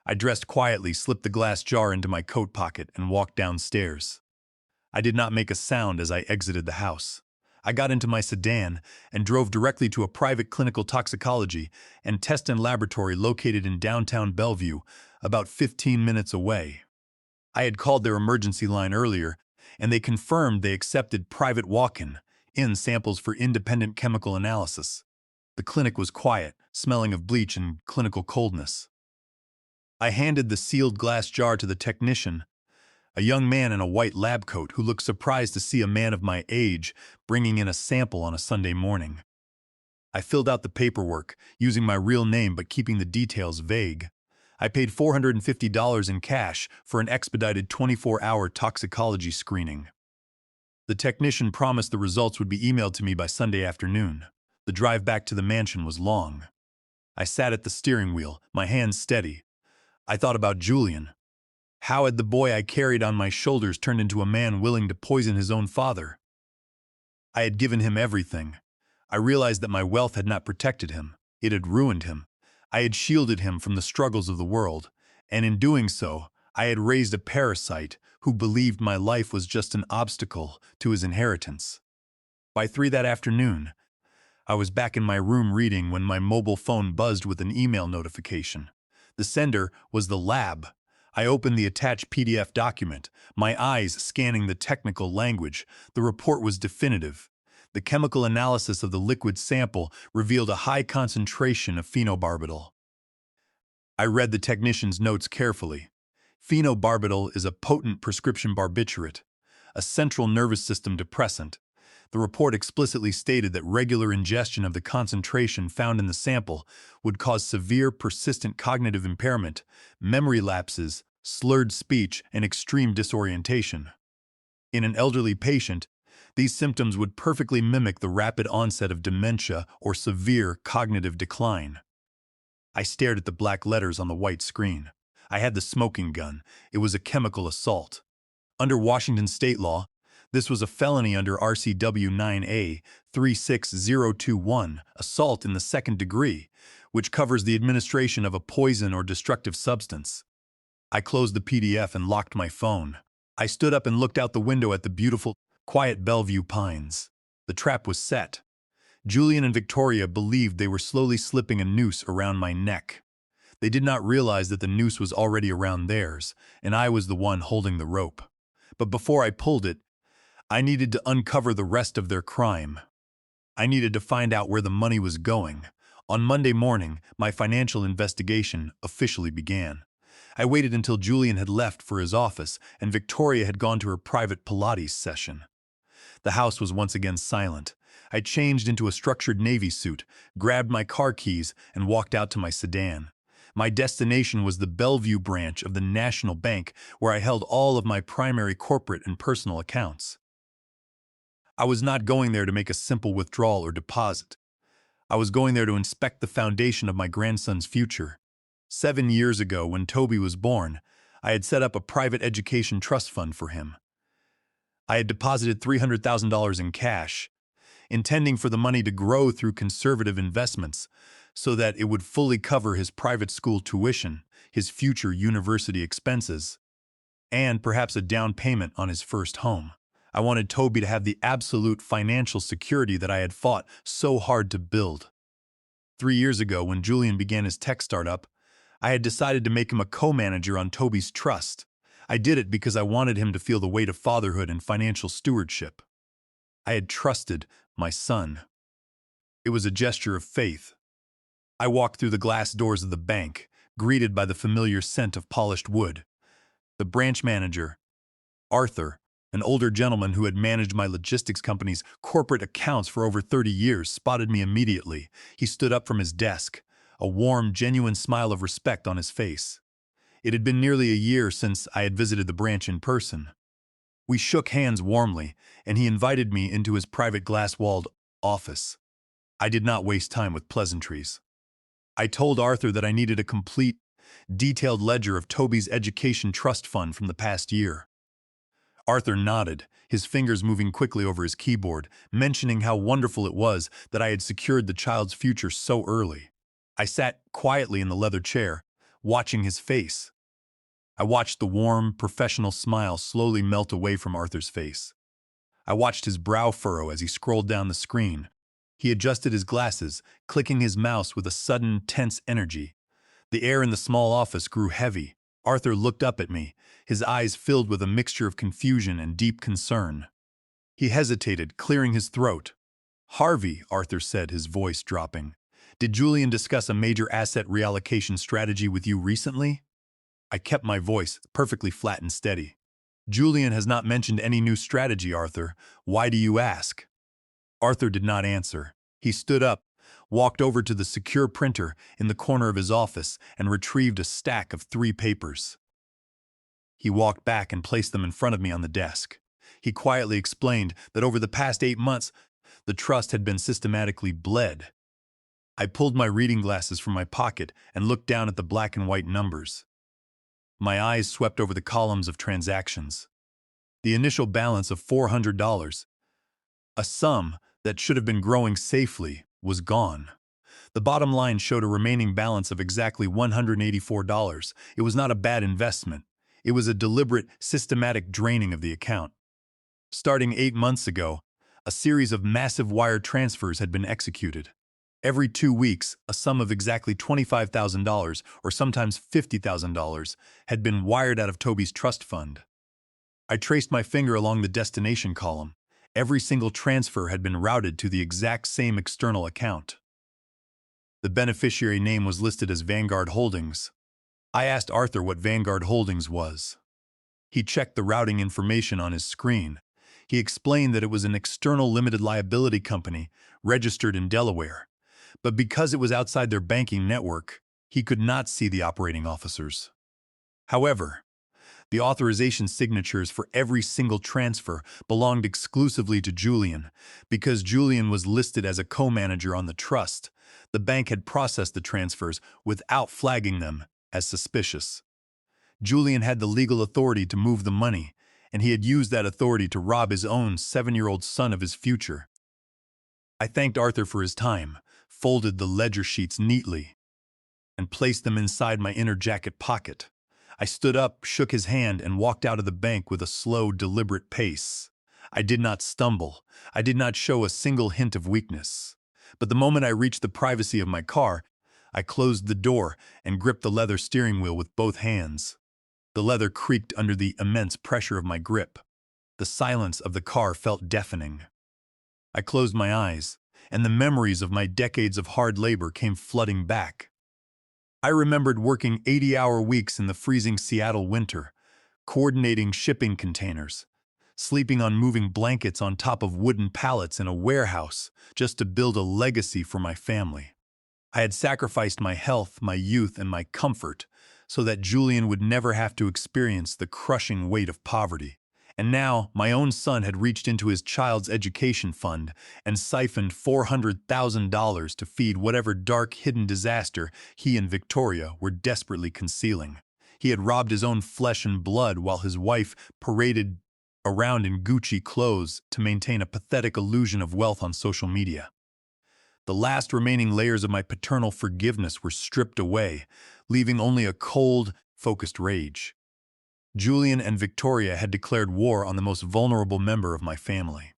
I dressed quietly, slipped the glass jar into my coat pocket, and walked downstairs. I did not make a sound as I exited the house. I got into my sedan and drove directly to a private clinical toxicology and test and laboratory located in downtown Bellevue, about 15 minutes away. I had called their emergency line earlier, and they confirmed they accepted private walk-in samples for independent chemical analysis. The clinic was quiet, smelling of bleach and clinical coldness. I handed the sealed glass jar to the technician, a young man in a white lab coat who looked surprised to see a man of my age bringing in a sample on a Sunday morning. I filled out the paperwork, using my real name but keeping the details vague. I paid $450 in cash for an expedited 24-hour toxicology screening. The technician promised the results would be emailed to me by Sunday afternoon. The drive back to the mansion was long. I sat at the steering wheel, my hands steady. I thought about Julian. How had the boy I carried on my shoulders turned into a man willing to poison his own father? I had given him everything. I realized that my wealth had not protected him. It had ruined him. I had shielded him from the struggles of the world, and in doing so, I had raised a parasite who believed my life was just an obstacle to his inheritance. By 3 that afternoon, I was back in my room reading when my mobile phone buzzed with an email notification. The sender was the lab. I opened the attached PDF document, my eyes scanning the technical language. The report was definitive. The chemical analysis of the liquid sample revealed a high concentration of phenobarbital. I read the technician's notes carefully. Phenobarbital is a potent prescription barbiturate, a central nervous system depressant. The report explicitly stated that regular ingestion of the concentration found in the sample would cause severe, persistent cognitive impairment, memory lapses, slurred speech, and extreme disorientation. In an elderly patient, these symptoms would perfectly mimic the rapid onset of dementia or severe cognitive decline. I stared at the black letters on the white screen. I had the smoking gun. It was a chemical assault. Under Washington state law, this was a felony under RCW 9A 36021, assault in the second degree, which covers the administration of a poison or destructive substance. I closed the PDF and locked my phone. I stood up and looked out the window at the beautiful, quiet Bellevue Pines. The trap was set. Julian and Victoria believed they were slowly slipping a noose around my neck. They did not realize that the noose was already around theirs, and I was the one holding the rope. But before I pulled it, I needed to uncover the rest of their crime. I needed to find out where the money was going. On Monday morning, my financial investigation officially began. I waited until Julian had left for his office and Victoria had gone to her private Pilates session. The house was once again silent. I changed into a structured navy suit, grabbed my car keys, and walked out to my sedan. My destination was the Bellevue branch of the National Bank, where I held all of my primary corporate and personal accounts. I was not going there to make a simple withdrawal or deposit. I was going there to inspect the foundation of my grandson's future. 7 years ago, when Toby was born, I had set up a private education trust fund for him. I had deposited $300,000 in cash, intending for the money to grow through conservative investments so that it would fully cover his private school tuition, his future university expenses, and perhaps a down payment on his first home. I wanted Toby to have the absolute financial security that I had fought so hard to build. 3 years ago, when Julian began his tech startup, I had decided to make him a co-manager on Toby's trust. I did it because I wanted him to feel the weight of fatherhood and financial stewardship. I had trusted my son. It was a gesture of faith. I walked through the glass doors of the bank, greeted by the familiar scent of polished wood. The branch manager, Arthur, an older gentleman who had managed my logistics company's corporate accounts for over 30 years, spotted me immediately. He stood up from his desk, a warm, genuine smile of respect on his face. It had been nearly a year since I had visited the branch in person. We shook hands warmly, and he invited me into his private glass-walled office. I did not waste time with pleasantries. I told Arthur that I needed a complete, detailed ledger of Toby's education trust fund from the past year. Arthur nodded, his fingers moving quickly over his keyboard, mentioning how wonderful it was that I had secured the child's future so early. I sat quietly in the leather chair, watching his face. I watched the warm, professional smile slowly melt away from Arthur's face. I watched his brow furrow as he scrolled down the screen. He adjusted his glasses, clicking his mouse with a sudden, tense energy. The air in the small office grew heavy. Arthur looked up at me, his eyes filled with a mixture of confusion and deep concern. He hesitated, clearing his throat. "Harvey," Arthur said, his voice dropping. Did Julian discuss a major asset reallocation strategy with you recently? I kept my voice perfectly flat and steady. Julian has not mentioned any new strategy, Arthur. Why do you ask? Arthur did not answer. He stood up, walked over to the secure printer in the corner of his office, and retrieved a stack of 3 papers. He walked back and placed them in front of me on the desk. He quietly explained that over the past 8 months, the trust had been systematically bled. I pulled my reading glasses from my pocket and looked down at the black and white numbers. My eyes swept over the columns of transactions. The initial balance of $400, a sum that should have been growing safely, was gone. The bottom line showed a remaining balance of exactly $184. It was not a bad investment. It was a deliberate, systematic draining of the account. Starting 8 months ago, a series of massive wire transfers had been executed. Every 2 weeks, a sum of exactly $25,000, or sometimes $50,000, had been wired out of Toby's trust fund. I traced my finger along the destination column. Every single transfer had been routed to the exact same external account. The beneficiary name was listed as Vanguard Holdings. I asked Arthur what Vanguard Holdings was. He checked the routing information on his screen. He explained that it was an external limited liability company registered in Delaware. But because it was outside their banking network, he could not see the operating officers. However, the authorization signatures for every single transfer belonged exclusively to Julian. Because Julian was listed as a co-manager on the trust, the bank had processed the transfers without flagging them as suspicious. Julian had the legal authority to move the money, and he had used that authority to rob his own 7-year-old son of his future. I thanked Arthur for his time, folded the ledger sheets neatly, and placed them inside my inner jacket pocket. I stood up, shook his hand, and walked out of the bank with a slow, deliberate pace. I did not stumble. I did not show a single hint of weakness. But the moment I reached the privacy of my car, I closed the door and gripped the leather steering wheel with both hands. The leather creaked under the immense pressure of my grip. The silence of the car felt deafening. I closed my eyes, and the memories of my decades of hard labor came flooding back. I remembered working 80-hour weeks in the freezing Seattle winter, coordinating shipping containers, sleeping on moving blankets on top of wooden pallets in a warehouse just to build a legacy for my family. I had sacrificed my health, my youth, and my comfort so that Julian would never have to experience the crushing weight of poverty. And now, my own son had reached into his child's education fund and siphoned $400,000 to feed whatever dark, hidden disaster he and Victoria were desperately concealing. He had robbed his own flesh and blood while his wife paraded around in Gucci clothes to maintain a pathetic illusion of wealth on social media. The last remaining layers of my paternal forgiveness were stripped away, leaving only a cold, focused rage. Julian and Victoria had declared war on the most vulnerable member of my family.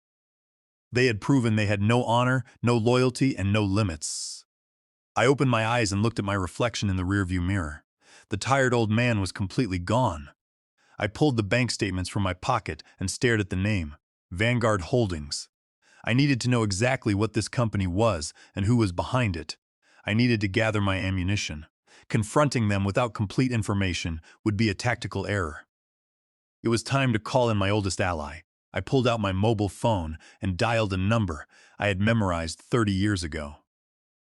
They had proven they had no honor, no loyalty, and no limits. I opened my eyes and looked at my reflection in the rearview mirror. The tired old man was completely gone. I pulled the bank statements from my pocket and stared at the name, Vanguard Holdings. I needed to know exactly what this company was and who was behind it. I needed to gather my ammunition. Confronting them without complete information would be a tactical error. It was time to call in my oldest ally. I pulled out my mobile phone and dialed a number I had memorized 30 years ago.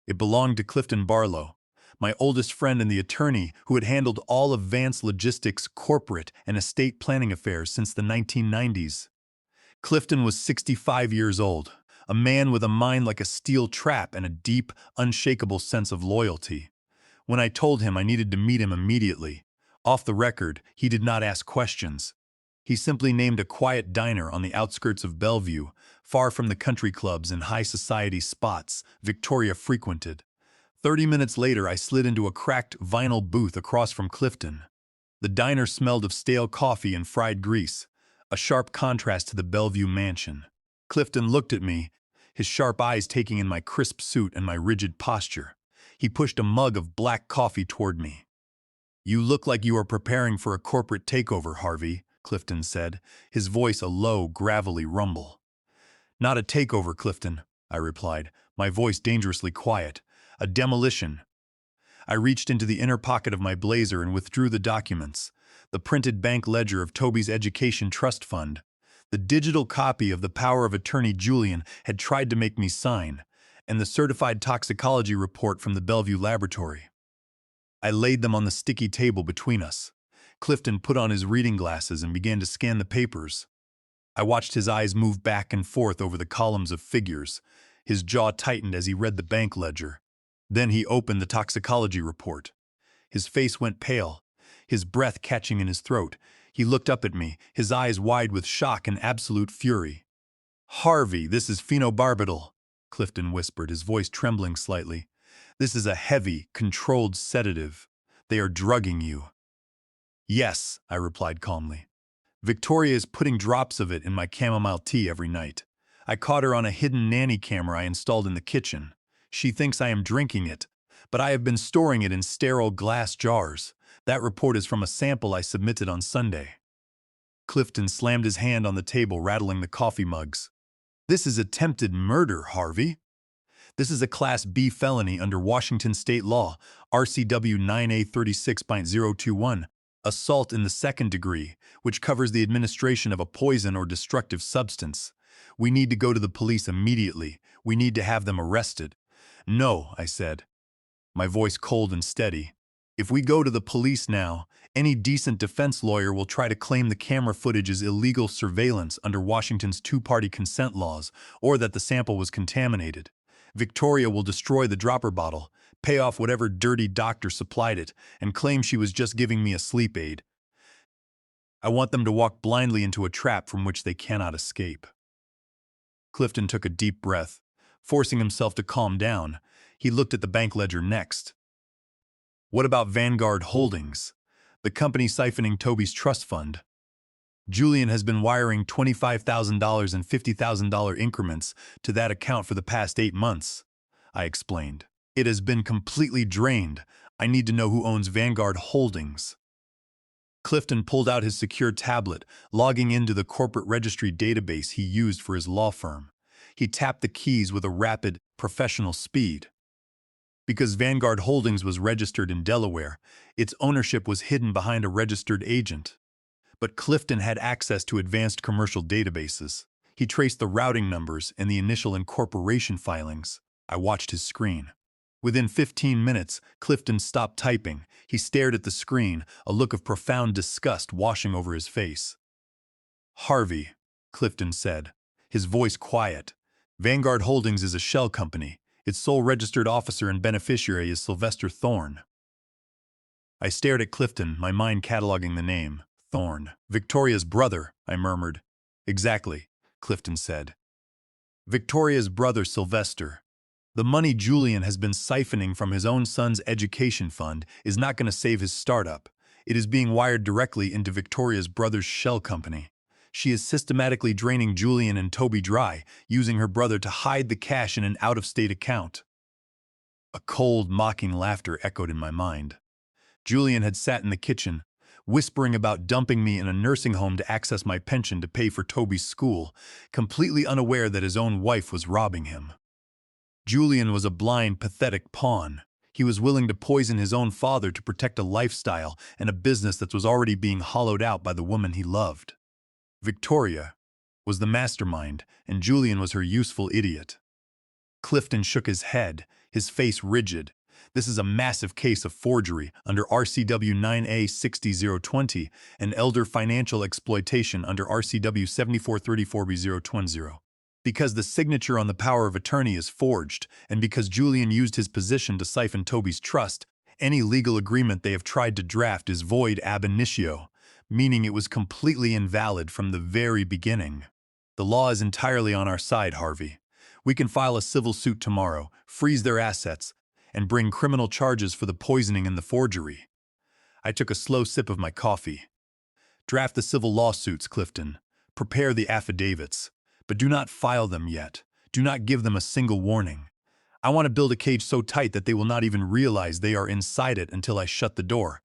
It belonged to Clifton Barlow, my oldest friend and the attorney who had handled all of Vance Logistics' corporate and estate planning affairs since the 1990s. Clifton was 65 years old, a man with a mind like a steel trap and a deep, unshakable sense of loyalty. When I told him I needed to meet him immediately, off the record, he did not ask questions. He simply named a quiet diner on the outskirts of Bellevue, far from the country clubs and high society spots Victoria frequented. 30 minutes later, I slid into a cracked vinyl booth across from Clifton. The diner smelled of stale coffee and fried grease, a sharp contrast to the Bellevue mansion. Clifton looked at me, his sharp eyes taking in my crisp suit and my rigid posture. He pushed a mug of black coffee toward me. "You look like you are preparing for a corporate takeover, Harvey," Clifton said, his voice a low, gravelly rumble. "Not a takeover, Clifton," I replied, my voice dangerously quiet. A demolition. I reached into the inner pocket of my blazer and withdrew the documents. The printed bank ledger of Toby's education trust fund. The digital copy of the power of attorney Julian had tried to make me sign, and the certified toxicology report from the Bellevue laboratory. I laid them on the sticky table between us. Clifton put on his reading glasses and began to scan the papers. I watched his eyes move back and forth over the columns of figures. His jaw tightened as he read the bank ledger. Then he opened the toxicology report. His face went pale, his breath catching in his throat. He looked up at me, his eyes wide with shock and absolute fury. "Harvey, this is phenobarbital," Clifton whispered, his voice trembling slightly. "This is a heavy, controlled sedative. They are drugging you." "Yes," I replied calmly. "Victoria is putting drops of it in my chamomile tea every night. I caught her on a hidden nanny camera I installed in the kitchen. She thinks I am drinking it, but I have been storing it in sterile glass jars. That report is from a sample I submitted on Sunday." Clifton slammed his hand on the table, rattling the coffee mugs. "This is attempted murder, Harvey. This is a Class B felony under Washington state law, RCW 9A36.021, assault in the second degree, which covers the administration of a poison or destructive substance. We need to go to the police immediately. We need to have them arrested." "No," I said, my voice cold and steady. "If we go to the police now, any decent defense lawyer will try to claim the camera footage is illegal surveillance under Washington's two-party consent laws, or that the sample was contaminated. Victoria will destroy the dropper bottle, pay off whatever dirty doctor supplied it, and claim she was just giving me a sleep aid. I want them to walk blindly into a trap from which they cannot escape." Clifton took a deep breath. Forcing himself to calm down, he looked at the bank ledger next. "What about Vanguard Holdings, the company siphoning Toby's trust fund? Julian has been wiring $25,000 and $50,000 increments to that account for the past 8 months, I explained. "It has been completely drained. I need to know who owns Vanguard Holdings." Clifton pulled out his secure tablet, logging into the corporate registry database he used for his law firm. He tapped the keys with a rapid, professional speed. Because Vanguard Holdings was registered in Delaware, its ownership was hidden behind a registered agent. But Clifton had access to advanced commercial databases. He traced the routing numbers and the initial incorporation filings. I watched his screen. Within 15 minutes, Clifton stopped typing. He stared at the screen, a look of profound disgust washing over his face. "Harvey," Clifton said, his voice quiet, "Vanguard Holdings is a shell company. Its sole registered officer and beneficiary is Sylvester Thorne." I stared at Clifton, my mind cataloging the name. "Thorne. Victoria's brother," I murmured. "Exactly," Clifton said. "Victoria's brother Sylvester. The money Julian has been siphoning from his own son's education fund is not going to save his startup. It is being wired directly into Victoria's brother's shell company. She is systematically draining Julian and Toby dry, using her brother to hide the cash in an out-of-state account." A cold, mocking laughter echoed in my mind. Julian had sat in the kitchen, whispering about dumping me in a nursing home to access my pension to pay for Toby's school, completely unaware that his own wife was robbing him. Julian was a blind, pathetic pawn. He was willing to poison his own father to protect a lifestyle and a business that was already being hollowed out by the woman he loved. Victoria was the mastermind, and Julian was her useful idiot. Clifton shook his head, his face rigid. "This is a massive case of forgery under RCW 9A60020 and elder financial exploitation under RCW 7434B020. Because the signature on the power of attorney is forged, and because Julian used his position to siphon Toby's trust, any legal agreement they have tried to draft is void ab initio, meaning it was completely invalid from the very beginning. The law is entirely on our side, Harvey. We can file a civil suit tomorrow, freeze their assets, and bring criminal charges for the poisoning and the forgery." I took a slow sip of my coffee. "Draft the civil lawsuits, Clifton. Prepare the affidavits. But do not file them yet. Do not give them a single warning. I want to build a cage so tight that they will not even realize they are inside it until I shut the door.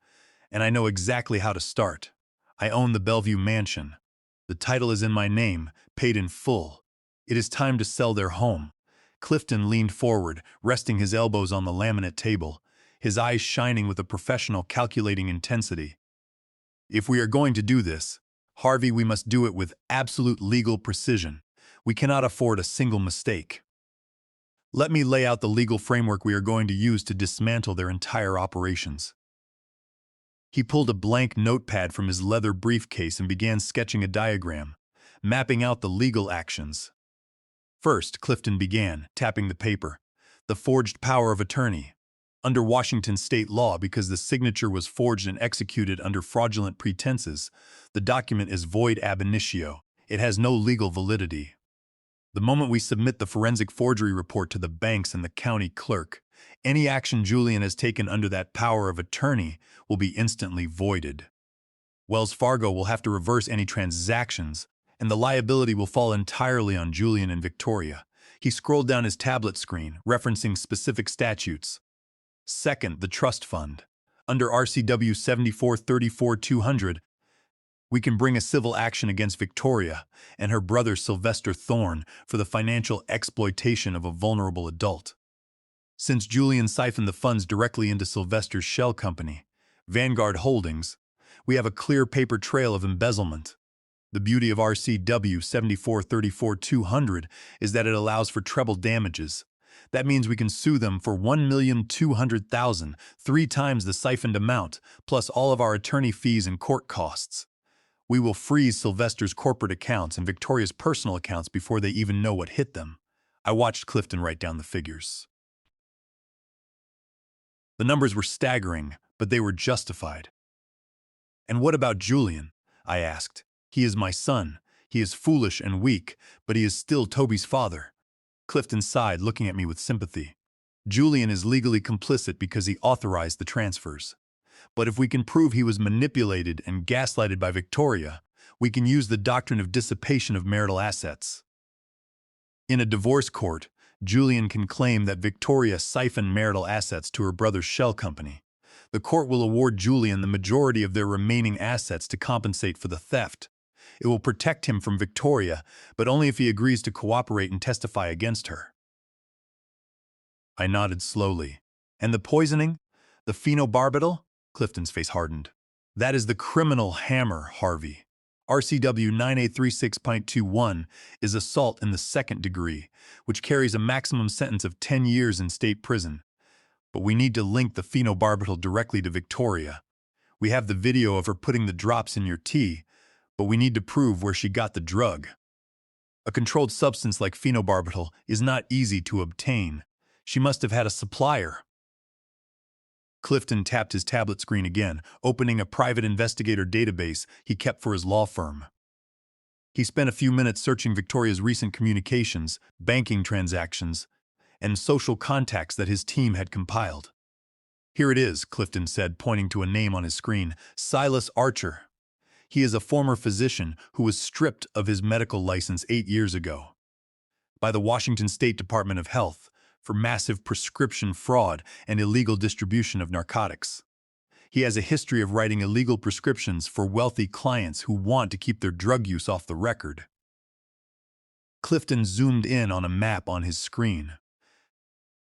And I know exactly how to start. I own the Bellevue mansion. The title is in my name, paid in full. It is time to sell their home. Clifton leaned forward, resting his elbows on the laminate table, his eyes shining with a professional, calculating intensity. If we are going to do this, Harvey, we must do it with absolute legal precision. We cannot afford a single mistake. Let me lay out the legal framework we are going to use to dismantle their entire operations. He pulled a blank notepad from his leather briefcase and began sketching a diagram, mapping out the legal actions. First, Clifton began, tapping the paper. The forged power of attorney. Under Washington state law, because the signature was forged and executed under fraudulent pretenses, the document is void ab initio. It has no legal validity. The moment we submit the forensic forgery report to the banks and the county clerk, any action Julian has taken under that power of attorney will be instantly voided. Wells Fargo will have to reverse any transactions, and the liability will fall entirely on Julian and Victoria. He scrolled down his tablet screen, referencing specific statutes. Second, the trust fund. Under RCW 7434-200, we can bring a civil action against Victoria and her brother Sylvester Thorne for the financial exploitation of a vulnerable adult. Since Julian siphoned the funds directly into Sylvester's shell company, Vanguard Holdings, we have a clear paper trail of embezzlement. The beauty of RCW 7434-200 is that it allows for treble damages. That means we can sue them for $1,200,000, 3 times the siphoned amount, plus all of our attorney fees and court costs. We will freeze Sylvester's corporate accounts and Victoria's personal accounts before they even know what hit them. I watched Clifton write down the figures. The numbers were staggering, but they were justified. And what about Julian? I asked. He is my son. He is foolish and weak, but he is still Toby's father. Clifton sighed, looking at me with sympathy. Julian is legally complicit because he authorized the transfers. But if we can prove he was manipulated and gaslighted by Victoria, we can use the doctrine of dissipation of marital assets. In a divorce court, Julian can claim that Victoria siphoned marital assets to her brother's shell company. The court will award Julian the majority of their remaining assets to compensate for the theft. It will protect him from Victoria, but only if he agrees to cooperate and testify against her. I nodded slowly. And the poisoning? The phenobarbital? Clifton's face hardened. That is the criminal hammer, Harvey. RCW 9836.21 is assault in the second degree, which carries a maximum sentence of 10 years in state prison. But we need to link the phenobarbital directly to Victoria. We have the video of her putting the drops in your tea, but we need to prove where she got the drug. A controlled substance like phenobarbital is not easy to obtain. She must have had a supplier. Clifton tapped his tablet screen again, opening a private investigator database he kept for his law firm. He spent a few minutes searching Victoria's recent communications, banking transactions, and social contacts that his team had compiled. Here it is, Clifton said, pointing to a name on his screen, Silas Archer. He is a former physician who was stripped of his medical license 8 years ago by the Washington State Department of Health for massive prescription fraud and illegal distribution of narcotics. He has a history of writing illegal prescriptions for wealthy clients who want to keep their drug use off the record. Clifton zoomed in on a map on his screen.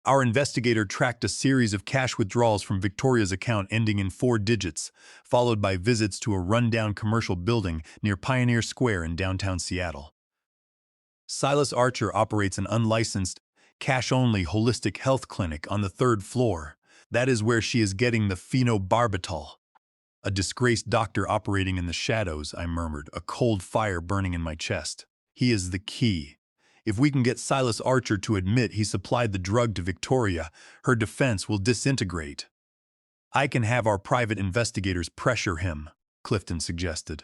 Our investigator tracked a series of cash withdrawals from Victoria's account ending in 4 digits, followed by visits to a rundown commercial building near Pioneer Square in downtown Seattle. Silas Archer operates an unlicensed, cash-only holistic health clinic on the 3rd floor. That is where she is getting the phenobarbital. A disgraced doctor operating in the shadows, I murmured, a cold fire burning in my chest. He is the key. If we can get Silas Archer to admit he supplied the drug to Victoria, her defense will disintegrate. I can have our private investigators pressure him, Clifton suggested.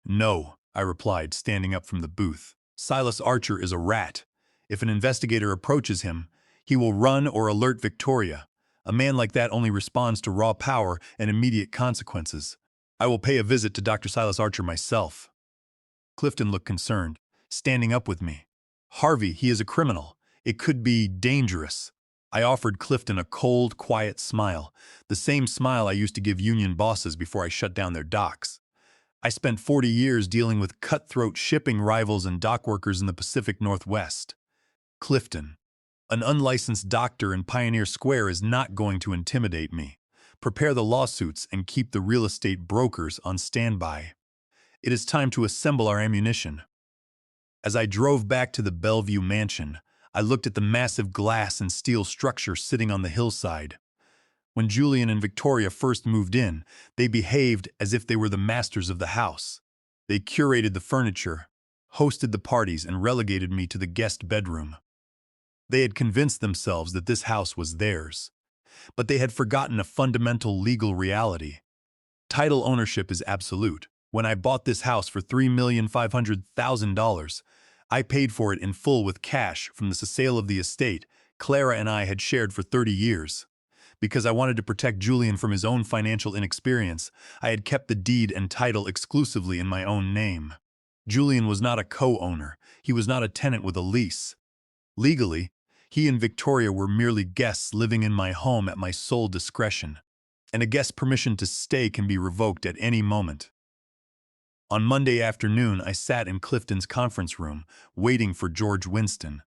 No, I replied, standing up from the booth. Silas Archer is a rat. If an investigator approaches him, he will run or alert Victoria. A man like that only responds to raw power and immediate consequences. I will pay a visit to Dr. Silas Archer myself. Clifton looked concerned, standing up with me. Harvey, he is a criminal. It could be dangerous. I offered Clifton a cold, quiet smile, the same smile I used to give union bosses before I shut down their docks. I spent 40 years dealing with cutthroat shipping rivals and dock workers in the Pacific Northwest. Clifton, An unlicensed doctor in Pioneer Square is not going to intimidate me. Prepare the lawsuits and keep the real estate brokers on standby. It is time to assemble our ammunition. As I drove back to the Bellevue mansion, I looked at the massive glass and steel structure sitting on the hillside. When Julian and Victoria first moved in, they behaved as if they were the masters of the house. They curated the furniture, hosted the parties, and relegated me to the guest bedroom. They had convinced themselves that this house was theirs, but they had forgotten a fundamental legal reality. Title ownership is absolute. When I bought this house for $3,500,000, I paid for it in full with cash from the sale of the estate Clara and I had shared for 30 years. Because I wanted to protect Julian from his own financial inexperience, I had kept the deed and title exclusively in my own name. Julian was not a co-owner. He was not a tenant with a lease. Legally, he and Victoria were merely guests living in my home at my sole discretion, and a guest's permission to stay can be revoked at any moment. On Monday afternoon, I sat in Clifton's conference room, waiting for George Winston.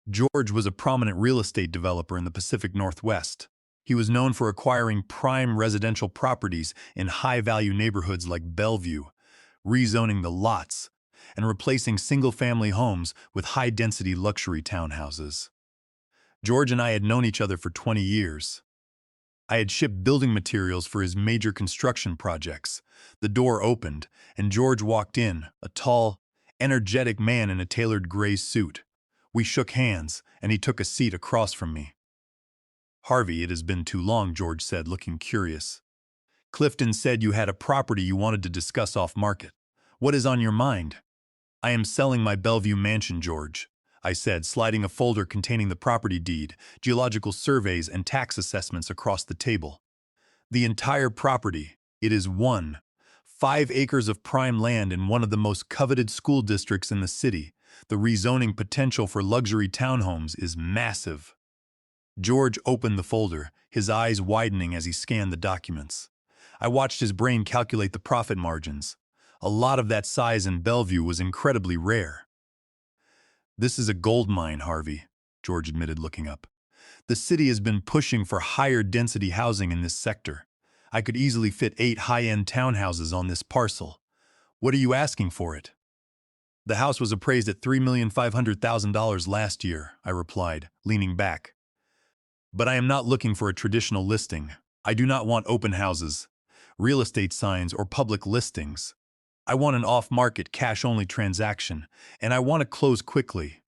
George was a prominent real estate developer in the Pacific Northwest. He was known for acquiring prime residential properties in high-value neighborhoods like Bellevue, rezoning the lots, and replacing single-family homes with high-density luxury townhouses. George and I had known each other for 20 years. I had shipped building materials for his major construction projects. The door opened, and George walked in, a tall, energetic man in a tailored gray suit. We shook hands, and he took a seat across from me. "Harvey, it has been too long," George said, looking curious. "Clifton said you had a property you wanted to discuss off-market. What is on your mind?" "I am selling my Bellevue mansion, George," I said, sliding a folder containing the property deed, geological surveys, and tax assessments across the table. "The entire property. It is 5 acres of prime land in one of the most coveted school districts in the city. The rezoning potential for luxury townhomes is massive." George opened the folder, his eyes widening as he scanned the documents. I watched his brain calculate the profit margins. A lot of that size in Bellevue was incredibly rare. "This is a gold mine, Harvey," George admitted, looking up. "The city has been pushing for higher density housing in this sector. I could easily fit 8 high-end townhouses on this parcel. What are you asking for it?" "The house was appraised at $3,500,000 last year," I replied, leaning back. "But I am not looking for a traditional listing. I do not want open houses, real estate signs, or public listings. I want an off-market, cash-only transaction, and I want to close quickly.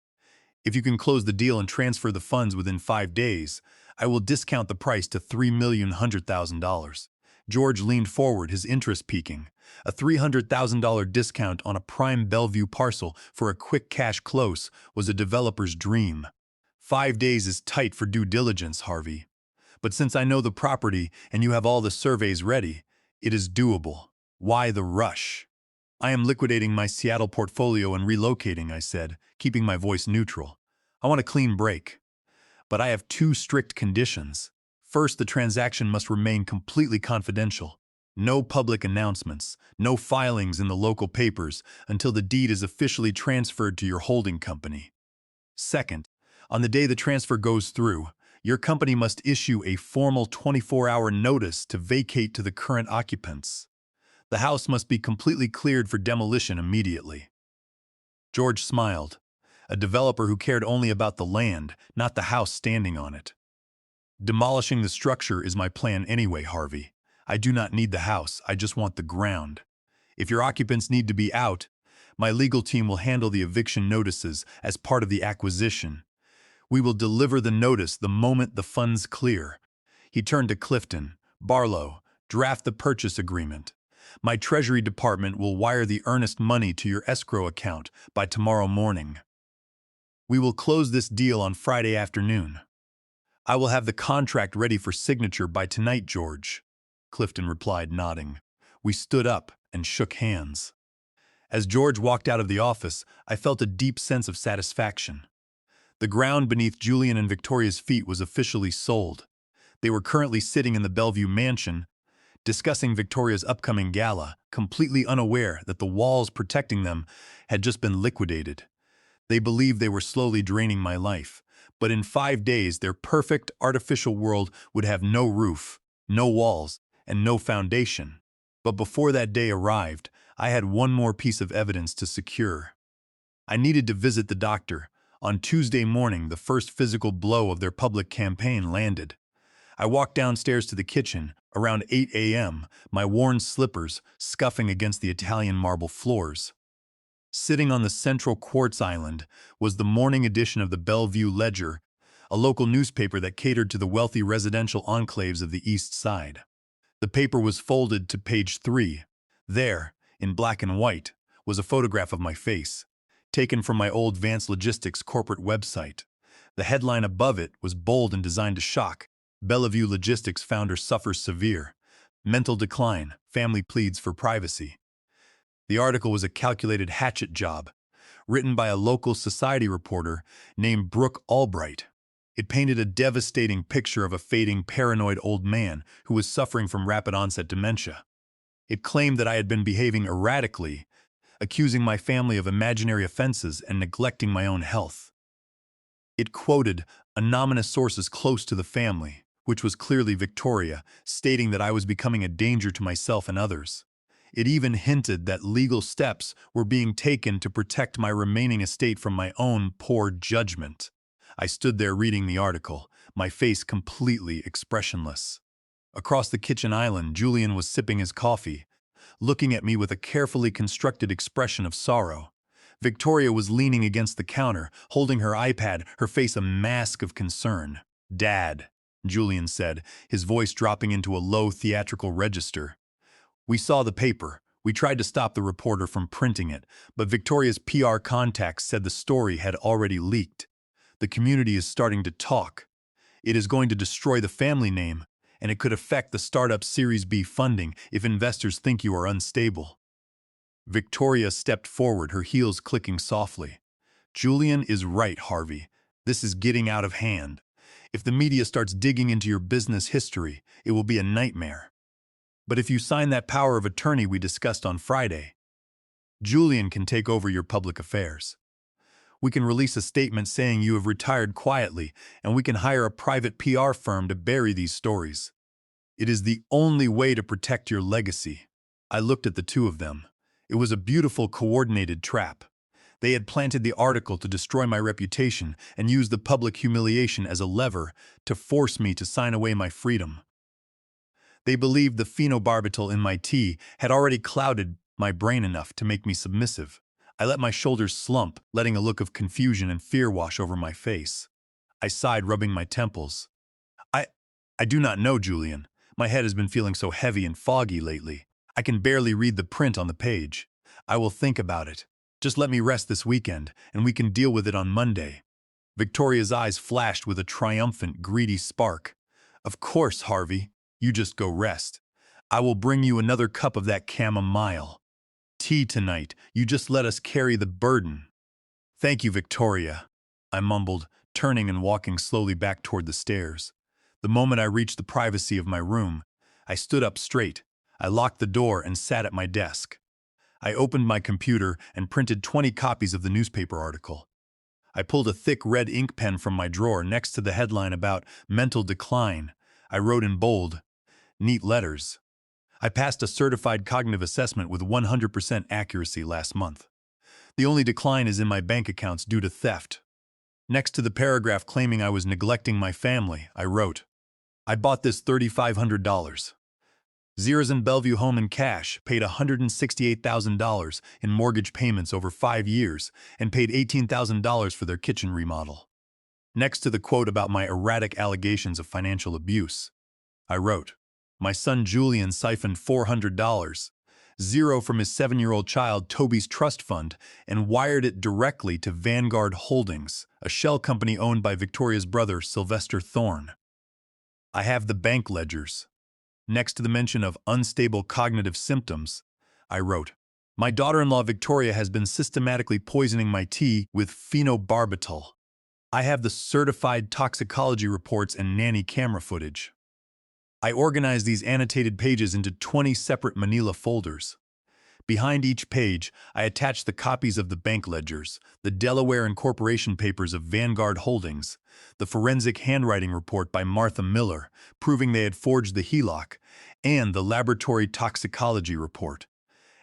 If you can close the deal and transfer the funds within 5 days, I will discount the price to $3,100,000. George leaned forward, his interest peaking. A $300,000 discount on a prime Bellevue parcel for a quick cash close was a developer's dream. 5 days is tight for due diligence, Harvey. But since I know the property and you have all the surveys ready, it is doable. Why the rush? "I am liquidating my Seattle portfolio and relocating," I said, keeping my voice neutral. "I want a clean break. But I have 2 strict conditions. First, the transaction must remain completely confidential. No public announcements, no filings in the local papers until the deed is officially transferred to your holding company. Second, on the day the transfer goes through, your company must issue a formal 24-hour notice to vacate to the current occupants. The house must be completely cleared for demolition immediately." George smiled, a developer who cared only about the land, not the house standing on it. "Demolishing the structure is my plan anyway, Harvey. I do not need the house, I just want the ground. If your occupants need to be out, my legal team will handle the eviction notices as part of the acquisition. We will deliver the notice the moment the funds clear." He turned to Clifton. "Barlow, draft the purchase agreement. My Treasury Department will wire the earnest money to your escrow account by tomorrow morning. We will close this deal on Friday afternoon." "I will have the contract ready for signature by tonight, George," Clifton replied, nodding. We stood up and shook hands. As George walked out of the office, I felt a deep sense of satisfaction. The ground beneath Julian and Victoria's feet was officially sold. They were currently sitting in the Bellevue mansion, discussing Victoria's upcoming gala, completely unaware that the walls protecting them had just been liquidated. They believed they were slowly draining my life, But in 5 days, their perfect artificial world would have no roof, no walls, and no foundation. But before that day arrived, I had one more piece of evidence to secure. I needed to visit the doctor. On Tuesday morning, the first physical blow of their public campaign landed. I walked downstairs to the kitchen, around 8 a.m., my worn slippers scuffing against the Italian marble floors. Sitting on the central quartz island was the morning edition of the Bellevue Ledger, a local newspaper that catered to the wealthy residential enclaves of the East Side. The paper was folded to page 3. There, in black and white, was a photograph of my face, taken from my old Vance Logistics corporate website. The headline above it was bold and designed to shock. Bellevue Logistics founder suffers severe mental decline, family pleads for privacy. The article was a calculated hatchet job, written by a local society reporter named Brooke Albright. It painted a devastating picture of a fading, paranoid old man who was suffering from rapid-onset dementia. It claimed that I had been behaving erratically, accusing my family of imaginary offenses and neglecting my own health. It quoted anonymous sources close to the family, which was clearly Victoria, stating that I was becoming a danger to myself and others. It even hinted that legal steps were being taken to protect my remaining estate from my own poor judgment. I stood there reading the article, my face completely expressionless. Across the kitchen island, Julian was sipping his coffee, looking at me with a carefully constructed expression of sorrow. Victoria was leaning against the counter, holding her iPad, her face a mask of concern. "Dad," Julian said, his voice dropping into a low theatrical register. "We saw the paper. We tried to stop the reporter from printing it, but Victoria's PR contacts said the story had already leaked. The community is starting to talk. It is going to destroy the family name, and it could affect the startup Series B funding if investors think you are unstable." Victoria stepped forward, her heels clicking softly. "Julian is right, Harvey. This is getting out of hand. If the media starts digging into your business history, it will be a nightmare. But if you sign that power of attorney we discussed on Friday, Julian can take over your public affairs. We can release a statement saying you have retired quietly, and we can hire a private PR firm to bury these stories. It is the only way to protect your legacy." I looked at the two of them. It was a beautiful, coordinated trap. They had planted the article to destroy my reputation and used the public humiliation as a lever to force me to sign away my freedom. They believed the phenobarbital in my tea had already clouded my brain enough to make me submissive. I let my shoulders slump, letting a look of confusion and fear wash over my face. I sighed, rubbing my temples. I do not know, Julian. My head has been feeling so heavy and foggy lately. I can barely read the print on the page. I will think about it. Just let me rest this weekend, and we can deal with it on Monday." Victoria's eyes flashed with a triumphant, greedy spark. "Of course, Harvey. You just go rest. I will bring you another cup of that chamomile tea tonight. You just let us carry the burden." "Thank you, Victoria," I mumbled, turning and walking slowly back toward the stairs. The moment I reached the privacy of my room, I stood up straight. I locked the door and sat at my desk. I opened my computer and printed 20 copies of the newspaper article. I pulled a thick red ink pen from my drawer next to the headline about mental decline. I wrote in bold, neat letters. I passed a certified cognitive assessment with 100% accuracy last month. The only decline is in my bank accounts due to theft. Next to the paragraph claiming I was neglecting my family, I wrote, "I bought this $3,500. Zeros in Bellevue home in cash, paid $168,000 in mortgage payments over 5 years, and paid $18,000 for their kitchen remodel." Next to the quote about my erratic allegations of financial abuse, I wrote, "My son Julian siphoned $400, zero from his 7-year-old child Toby's trust fund, and wired it directly to Vanguard Holdings, a shell company owned by Victoria's brother Sylvester Thorne." I have the bank ledgers. Next to the mention of unstable cognitive symptoms, I wrote, "My daughter-in-law Victoria has been systematically poisoning my tea with phenobarbital." I have the certified toxicology reports and nanny camera footage. I organized these annotated pages into 20 separate manila folders. Behind each page, I attached the copies of the bank ledgers, the Delaware Incorporation papers of Vanguard Holdings, the forensic handwriting report by Martha Miller, proving they had forged the HELOC, and the laboratory toxicology report.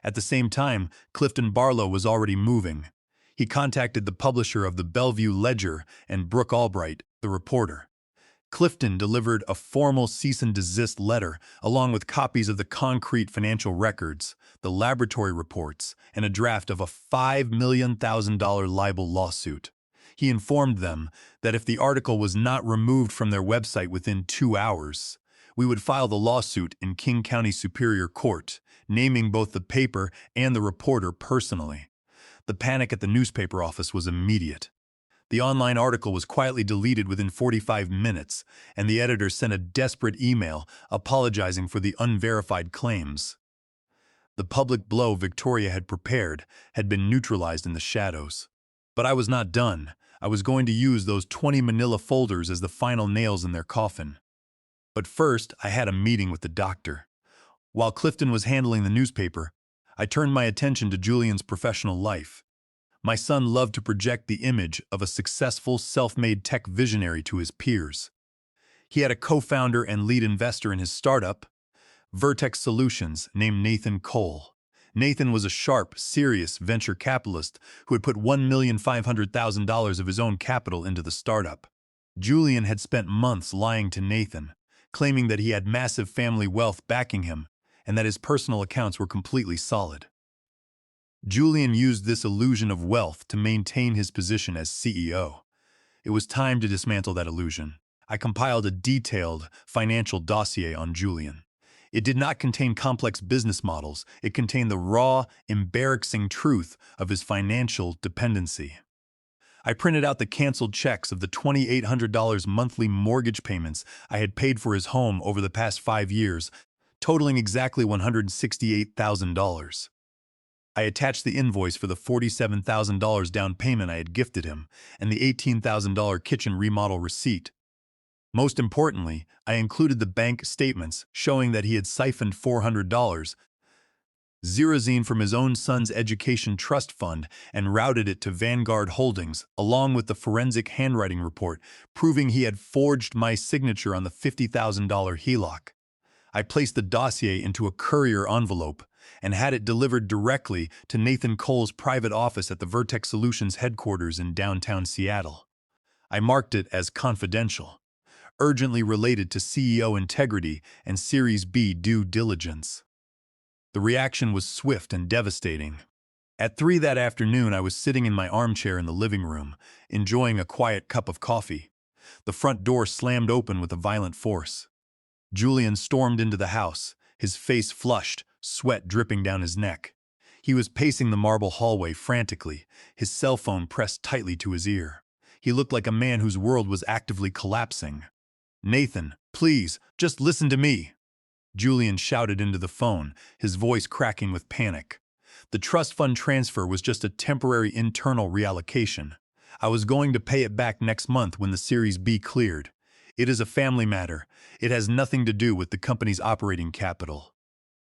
At the same time, Clifton Barlow was already moving. He contacted the publisher of the Bellevue Ledger and Brooke Albright, the reporter. Clifton delivered a formal cease and desist letter along with copies of the concrete financial records, the laboratory reports, and a draft of a $5 million libel lawsuit. He informed them that if the article was not removed from their website within 2 hours, we would file the lawsuit in King County Superior Court, naming both the paper and the reporter personally. The panic at the newspaper office was immediate. The online article was quietly deleted within 45 minutes, and the editor sent a desperate email apologizing for the unverified claims. The public blow Victoria had prepared had been neutralized in the shadows. But I was not done. I was going to use those 20 manila folders as the final nails in their coffin. But first, I had a meeting with the doctor. While Clifton was handling the newspaper, I turned my attention to Julian's professional life. My son loved to project the image of a successful, self-made tech visionary to his peers. He had a co-founder and lead investor in his startup, Vertex Solutions, named Nathan Cole. Nathan was a sharp, serious venture capitalist who had put $1,500,000 of his own capital into the startup. Julian had spent months lying to Nathan, claiming that he had massive family wealth backing him and that his personal accounts were completely solid. Julian used this illusion of wealth to maintain his position as CEO. It was time to dismantle that illusion. I compiled a detailed financial dossier on Julian. It did not contain complex business models. It contained the raw, embarrassing truth of his financial dependency. I printed out the canceled checks of the $2,800 monthly mortgage payments I had paid for his home over the past 5 years, totaling exactly $168,000. I attached the invoice for the $47,000 down payment I had gifted him and the $18,000 kitchen remodel receipt. Most importantly, I included the bank statements showing that he had siphoned $400 Zirozine from his own son's education trust fund and routed it to Vanguard Holdings, along with the forensic handwriting report proving he had forged my signature on the $50,000 HELOC. I placed the dossier into a courier envelope and had it delivered directly to Nathan Cole's private office at the Vertex Solutions headquarters in downtown Seattle. I marked it as confidential, urgently related to CEO integrity and Series B due diligence. The reaction was swift and devastating. At 3 that afternoon, I was sitting in my armchair in the living room, enjoying a quiet cup of coffee. The front door slammed open with a violent force. Julian stormed into the house, his face flushed, sweat dripping down his neck. He was pacing the marble hallway frantically, his cell phone pressed tightly to his ear. He looked like a man whose world was actively collapsing. "Nathan, please, just listen to me," Julian shouted into the phone, his voice cracking with panic. The trust fund transfer was just a temporary internal reallocation. I was going to pay it back next month when the Series B cleared. It is a family matter. It has nothing to do with the company's operating capital.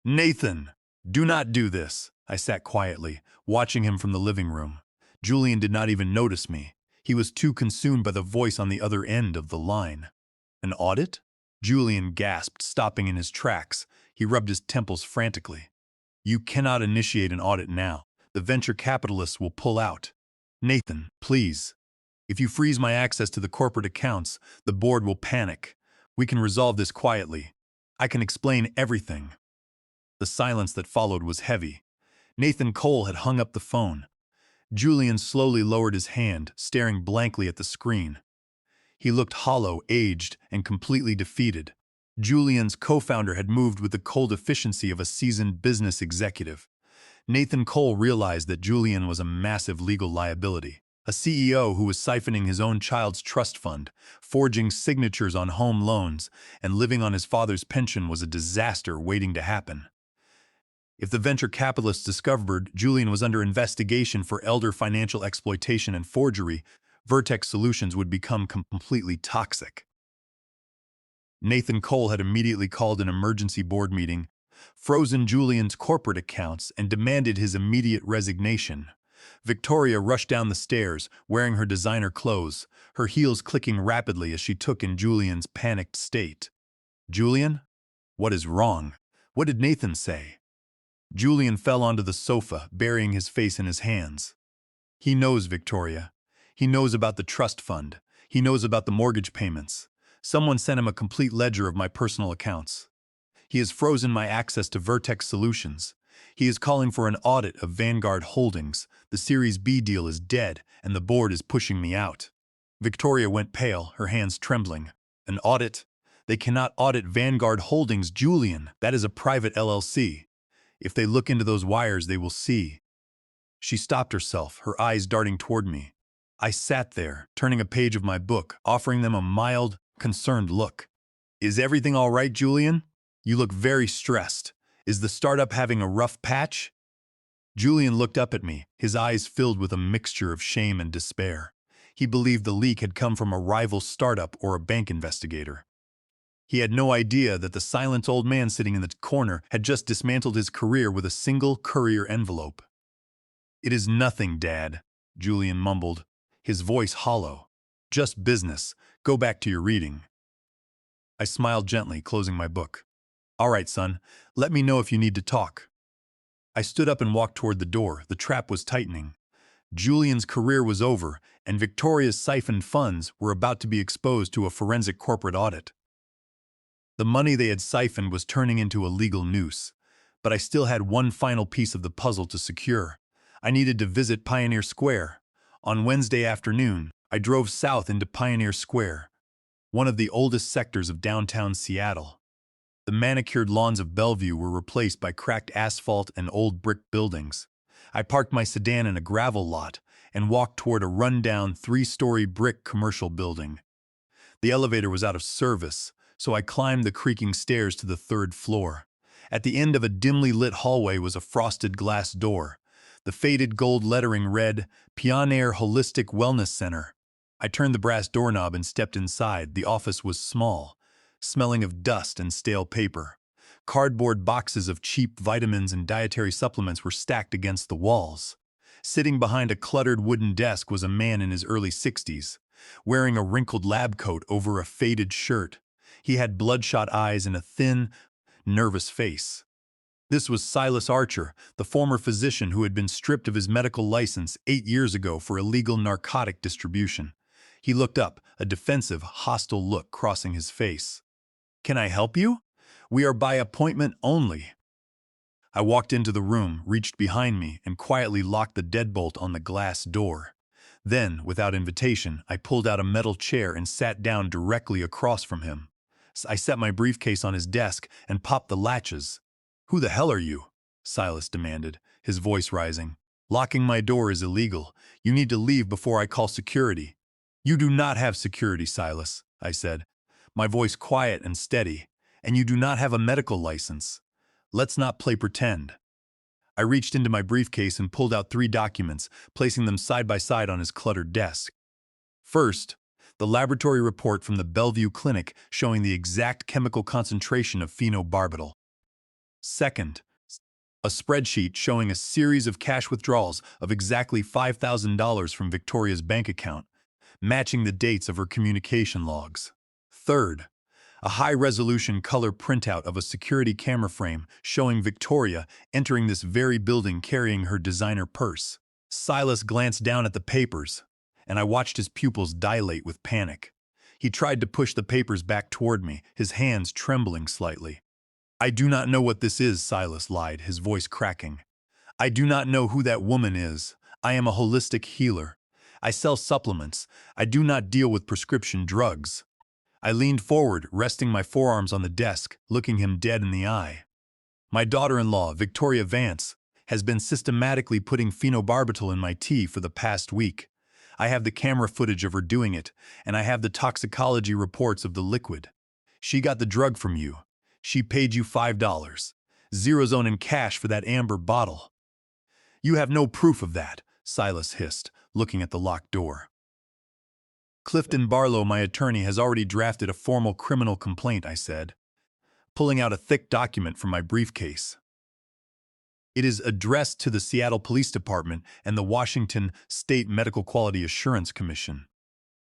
"Nathan, do not do this." I sat quietly, watching him from the living room. Julian did not even notice me. He was too consumed by the voice on the other end of the line. "An audit?" Julian gasped, stopping in his tracks. He rubbed his temples frantically. "You cannot initiate an audit now. The venture capitalists will pull out. Nathan, please. If you freeze my access to the corporate accounts, the board will panic. We can resolve this quietly. I can explain everything." The silence that followed was heavy. Nathan Cole had hung up the phone. Julian slowly lowered his hand, staring blankly at the screen. He looked hollow, aged, and completely defeated. Julian's co-founder had moved with the cold efficiency of a seasoned business executive. Nathan Cole realized that Julian was a massive legal liability. A CEO who was siphoning his own child's trust fund, forging signatures on home loans, and living on his father's pension was a disaster waiting to happen. If the venture capitalists discovered Julian was under investigation for elder financial exploitation and forgery, Vertex Solutions would become completely toxic. Nathan Cole had immediately called an emergency board meeting, frozen Julian's corporate accounts, and demanded his immediate resignation. Victoria rushed down the stairs, wearing her designer clothes, her heels clicking rapidly as she took in Julian's panicked state. "Julian? What is wrong? What did Nathan say?" Julian fell onto the sofa, burying his face in his hands. "He knows, Victoria. He knows about the trust fund. He knows about the mortgage payments. Someone sent him a complete ledger of my personal accounts. He has frozen my access to Vertex Solutions. He is calling for an audit of Vanguard Holdings. The Series B deal is dead, and the board is pushing me out." Victoria went pale, her hands trembling. "An audit? They cannot audit Vanguard Holdings, Julian. That is a private LLC. If they look into those wires, they will see." She stopped herself, her eyes darting toward me. I sat there, turning a page of my book, offering them a mild, concerned look. "Is everything all right, Julian? You look very stressed. Is the startup having a rough patch?" Julian looked up at me, his eyes filled with a mixture of shame and despair. He believed the leak had come from a rival startup or a bank investigator. He had no idea that the silent old man sitting in the corner had just dismantled his career with a single courier envelope. "It is nothing, Dad," Julian mumbled, his voice hollow. "Just business. Go back to your reading." I smiled gently, closing my book. "All right, son. Let me know if you need to talk." I stood up and walked toward the door. The trap was tightening. Julian's career was over, and Victoria's siphoned funds were about to be exposed to a forensic corporate audit. The money they had siphoned was turning into a legal noose, but I still had one final piece of the puzzle to secure. I needed to visit Pioneer Square. On Wednesday afternoon, I drove south into Pioneer Square, one of the oldest sectors of downtown Seattle. The manicured lawns of Bellevue were replaced by cracked asphalt and old brick buildings. I parked my sedan in a gravel lot and walked toward a rundown 3-story brick commercial building. The elevator was out of service, so I climbed the creaking stairs to the 3rd floor. At the end of a dimly lit hallway was a frosted glass door. The faded gold lettering read, "Pioneer Holistic Wellness Center." I turned the brass doorknob and stepped inside. The office was small, smelling of dust and stale paper. Cardboard boxes of cheap vitamins and dietary supplements were stacked against the walls. Sitting behind a cluttered wooden desk was a man in his early 60s, wearing a wrinkled lab coat over a faded shirt. He had bloodshot eyes and a thin, nervous face. This was Silas Archer, the former physician who had been stripped of his medical license 8 years ago for illegal narcotic distribution. He looked up, a defensive, hostile look crossing his face. "Can I help you? We are by appointment only." I walked into the room, reached behind me, and quietly locked the deadbolt on the glass door. Then, without invitation, I pulled out a metal chair and sat down directly across from him. I set my briefcase on his desk and popped the latches. "Who the hell are you?" Silas demanded, his voice rising. "Locking my door is illegal. You need to leave before I call security." "You do not have security, Silas," I said, my voice quiet and steady, "and you do not have a medical license. Let's not play pretend." I reached into my briefcase and pulled out 3 documents, placing them side by side on his cluttered desk. First, the laboratory report from the Bellevue Clinic showing the exact chemical concentration of phenobarbital. Second, a spreadsheet showing a series of cash withdrawals of exactly $5,000 from Victoria's bank account, matching the dates of her communication logs. Third, a high-resolution color printout of a security camera frame showing Victoria entering this very building carrying her designer purse. Silas glanced down at the papers, and I watched his pupils dilate with panic. He tried to push the papers back toward me, his hands trembling slightly. "I do not know what this is," Silas lied, his voice cracking. "I do not know who that woman is. I am a holistic healer. I sell supplements. I do not deal with prescription drugs." I leaned forward, resting my forearms on the desk, looking him dead in the eye. "My daughter-in-law, Victoria Vance, has been systematically putting phenobarbital in my tea for the past week. I have the camera footage of her doing it, and I have the toxicology reports of the liquid. She got the drug from you. She paid you $5, Zerozone in cash for that amber bottle." "You have no proof of that," Silas hissed, looking at the locked door. "Clifton Barlow, my attorney, has already drafted a formal criminal complaint," I said. pulling out a thick document from my briefcase. It is addressed to the Seattle Police Department and the Washington State Medical Quality Assurance Commission.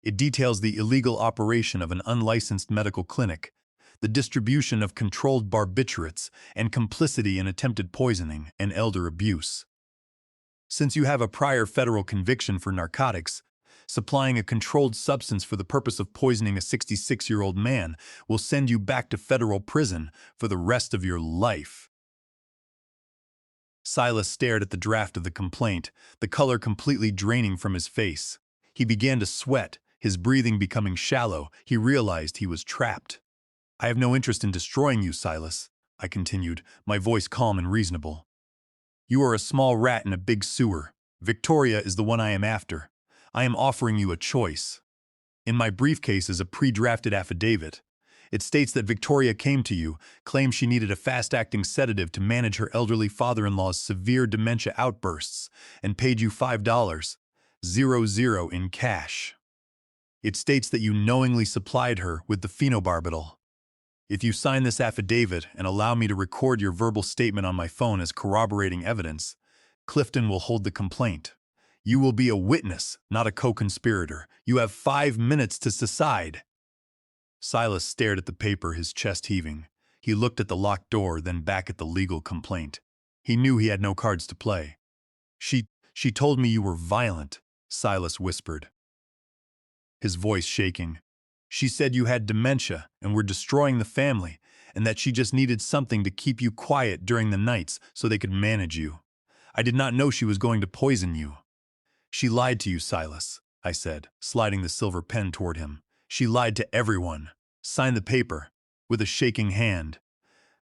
It details the illegal operation of an unlicensed medical clinic, the distribution of controlled barbiturates, and complicity in attempted poisoning and elder abuse. Since you have a prior federal conviction for narcotics, supplying a controlled substance for the purpose of poisoning a 66-year-old man will send you back to federal prison for the rest of your life. Silas stared at the draft of the complaint, the color completely draining from his face. He began to sweat, his breathing becoming shallow. He realized he was trapped. "I have no interest in destroying you, Silas," I continued, my voice calm and reasonable. "You are a small rat in a big sewer. Victoria is the one I am after. I am offering you a choice. In my briefcase is a pre-drafted affidavit. It states that Victoria came to you, claimed she needed a fast-acting sedative to manage her elderly father-in-law's severe dementia outbursts, and paid you $5,000 in cash. It states that you knowingly supplied her with the phenobarbital. If you sign this affidavit and allow me to record your verbal statement on my phone as corroborating evidence, Clifton will hold the complaint. You will be a witness, not a co-conspirator. You have 5 minutes to decide." Silas stared at the paper, his chest heaving. He looked at the locked door, then back at the legal complaint. He knew he had no cards to play. She told me you were violent," Silas whispered, his voice shaking. "She said you had dementia and were destroying the family, and that she just needed something to keep you quiet during the nights so they could manage you. I did not know she was going to poison you." "She lied to you, Silas," I said, sliding the silver pen toward him. "She lied to everyone. Sign the paper." With a shaking hand,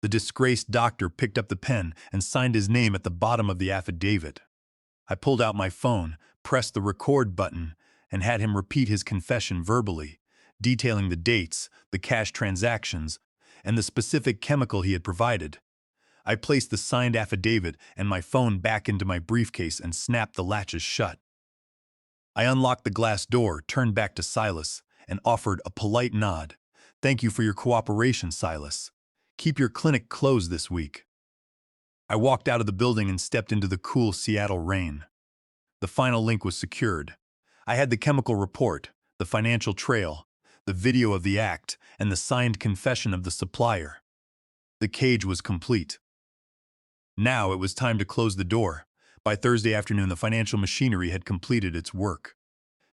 the disgraced doctor picked up the pen and signed his name at the bottom of the affidavit. I pulled out my phone, pressed the record button, and had him repeat his confession verbally, detailing the dates, the cash transactions, and the specific chemical he had provided. I placed the signed affidavit and my phone back into my briefcase and snapped the latches shut. I unlocked the glass door, turned back to Silas, and offered a polite nod. "Thank you for your cooperation, Silas. Keep your clinic closed this week." I walked out of the building and stepped into the cool Seattle rain. The final link was secured. I had the chemical report, the financial trail, the video of the act, and the signed confession of the supplier. The cage was complete. Now it was time to close the door. By Thursday afternoon, the financial machinery had completed its work.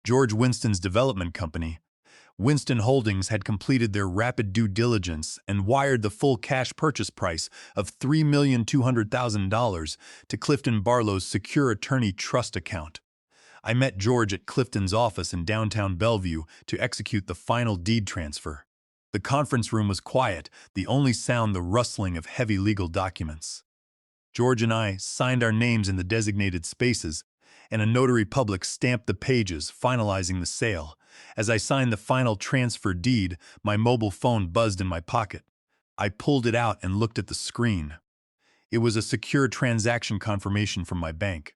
George Winston's development company, Winston Holdings, had completed their rapid due diligence and wired the full cash purchase price of $3,200,000 to Clifton Barlow's secure attorney trust account. I met George at Clifton's office in downtown Bellevue to execute the final deed transfer. The conference room was quiet, the only sound the rustling of heavy legal documents. George and I signed our names in the designated spaces, and a notary public stamped the pages, finalizing the sale. As I signed the final transfer deed, my mobile phone buzzed in my pocket. I pulled it out and looked at the screen. It was a secure transaction confirmation from my bank.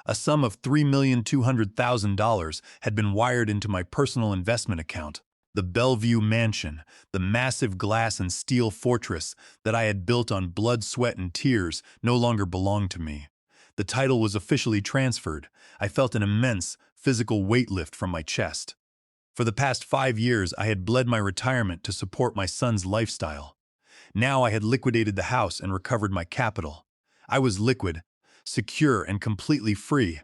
A sum of $3,200,000 had been wired into my personal investment account. The Bellevue mansion, the massive glass and steel fortress that I had built on blood, sweat, and tears, no longer belonged to me. The title was officially transferred. I felt an immense physical weight lift from my chest. For the past 5 years, I had bled my retirement to support my son's lifestyle. Now I had liquidated the house and recovered my capital. I was liquid, secure, and completely free.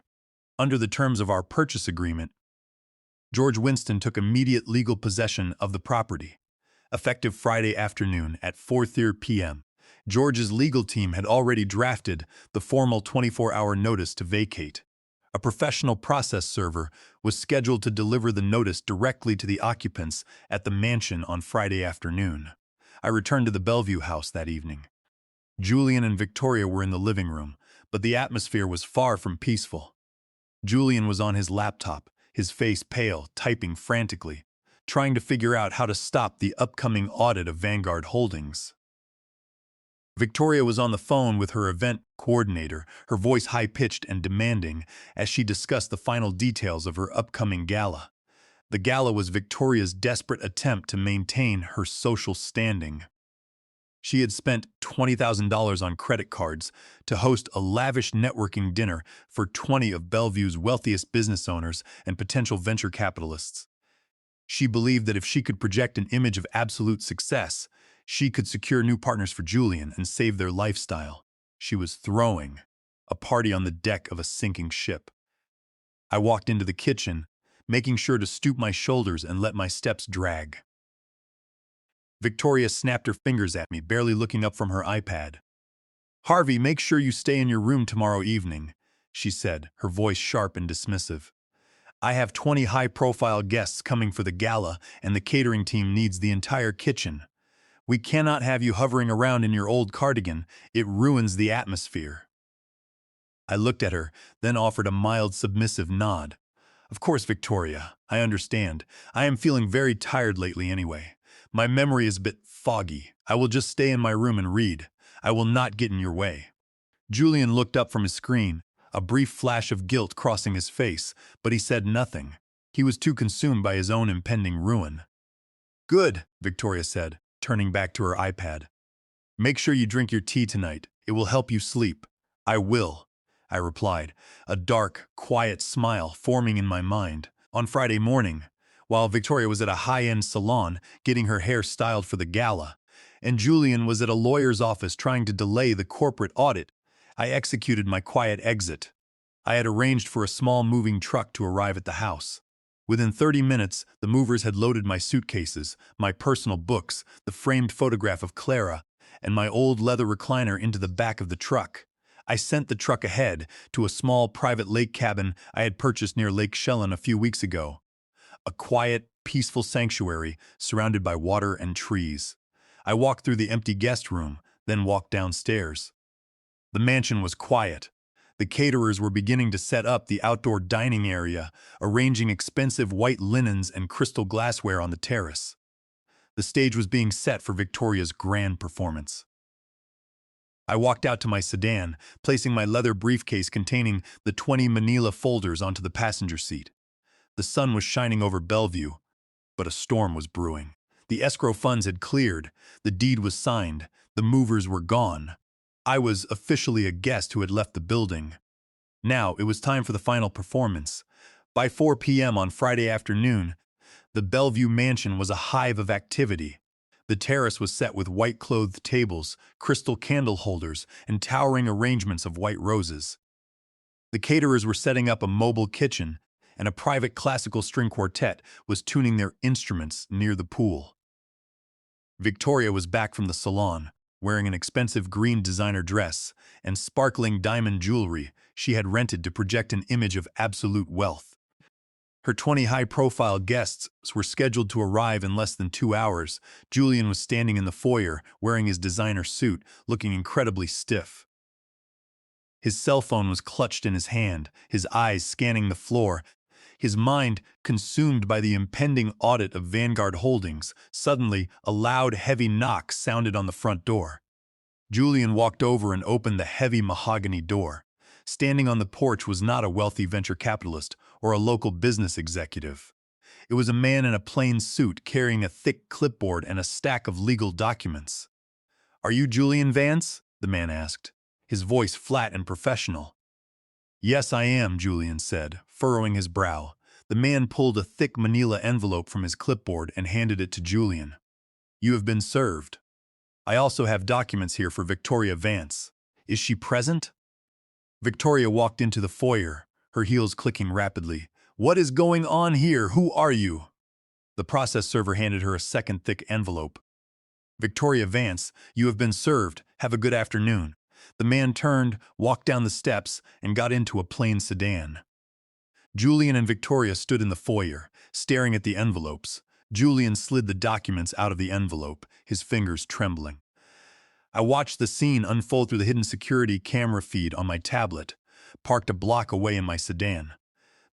Under the terms of our purchase agreement, George Winston took immediate legal possession of the property. Effective Friday afternoon at 4:30 p.m., George's legal team had already drafted the formal 24-hour notice to vacate. A professional process server was scheduled to deliver the notice directly to the occupants at the mansion on Friday afternoon. I returned to the Bellevue house that evening. Julian and Victoria were in the living room, but the atmosphere was far from peaceful. Julian was on his laptop, his face pale, typing frantically, trying to figure out how to stop the upcoming audit of Vanguard Holdings. Victoria was on the phone with her event coordinator, her voice high-pitched and demanding as she discussed the final details of her upcoming gala. The gala was Victoria's desperate attempt to maintain her social standing. She had spent $20,000 on credit cards to host a lavish networking dinner for 20 of Bellevue's wealthiest business owners and potential venture capitalists. She believed that if she could project an image of absolute success, she could secure new partners for Julian and save their lifestyle. She was throwing a party on the deck of a sinking ship. I walked into the kitchen, making sure to stoop my shoulders and let my steps drag. Victoria snapped her fingers at me, barely looking up from her iPad. "Harvey, make sure you stay in your room tomorrow evening," she said, her voice sharp and dismissive. "I have 20 high-profile guests coming for the gala, and the catering team needs the entire kitchen. We cannot have you hovering around in your old cardigan. It ruins the atmosphere." I looked at her, then offered a mild, submissive nod. "Of course, Victoria, I understand. I am feeling very tired lately anyway. My memory is a bit foggy. I will just stay in my room and read. I will not get in your way." Julian looked up from his screen, a brief flash of guilt crossing his face, but he said nothing. He was too consumed by his own impending ruin. "Good," Victoria said, turning back to her iPad. "Make sure you drink your tea tonight. It will help you sleep." "I will," I replied, a dark, quiet smile forming in my mind. On Friday morning, while Victoria was at a high-end salon getting her hair styled for the gala, and Julian was at a lawyer's office trying to delay the corporate audit, I executed my quiet exit. I had arranged for a small moving truck to arrive at the house. Within 30 minutes, the movers had loaded my suitcases, my personal books, the framed photograph of Clara, and my old leather recliner into the back of the truck. I sent the truck ahead to a small private lake cabin I had purchased near Lake Shellen a few weeks ago. A quiet, peaceful sanctuary surrounded by water and trees. I walked through the empty guest room, then walked downstairs. The mansion was quiet. The caterers were beginning to set up the outdoor dining area, arranging expensive white linens and crystal glassware on the terrace. The stage was being set for Victoria's grand performance. I walked out to my sedan, placing my leather briefcase containing the 20 manila folders onto the passenger seat. The sun was shining over Bellevue, but a storm was brewing. The escrow funds had cleared, the deed was signed, the movers were gone. I was officially a guest who had left the building. Now it was time for the final performance. By 4 p.m. on Friday afternoon, the Bellevue mansion was a hive of activity. The terrace was set with white-clothed tables, crystal candle holders, and towering arrangements of white roses. The caterers were setting up a mobile kitchen, and a private classical string quartet was tuning their instruments near the pool. Victoria was back from the salon, wearing an expensive green designer dress and sparkling diamond jewelry she had rented to project an image of absolute wealth. Her 20 high-profile guests were scheduled to arrive in less than 2 hours. Julian was standing in the foyer, wearing his designer suit, looking incredibly stiff. His cell phone was clutched in his hand, his eyes scanning the floor, his mind consumed by the impending audit of Vanguard Holdings. Suddenly, a loud, heavy knock sounded on the front door. Julian walked over and opened the heavy mahogany door. Standing on the porch was not a wealthy venture capitalist or a local business executive. It was a man in a plain suit carrying a thick clipboard and a stack of legal documents. "Are you Julian Vance?" the man asked, his voice flat and professional. "Yes, I am," Julian said, furrowing his brow. The man pulled a thick manila envelope from his clipboard and handed it to Julian. "You have been served. I also have documents here for Victoria Vance. Is she present?" Victoria walked into the foyer, her heels clicking rapidly. "What is going on here? Who are you?" The process server handed her a second thick envelope. "Victoria Vance, you have been served. Have a good afternoon." The man turned, walked down the steps, and got into a plain sedan. Julian and Victoria stood in the foyer, staring at the envelopes. Julian slid the documents out of the envelope, his fingers trembling. I watched the scene unfold through the hidden security camera feed on my tablet, parked a block away in my sedan.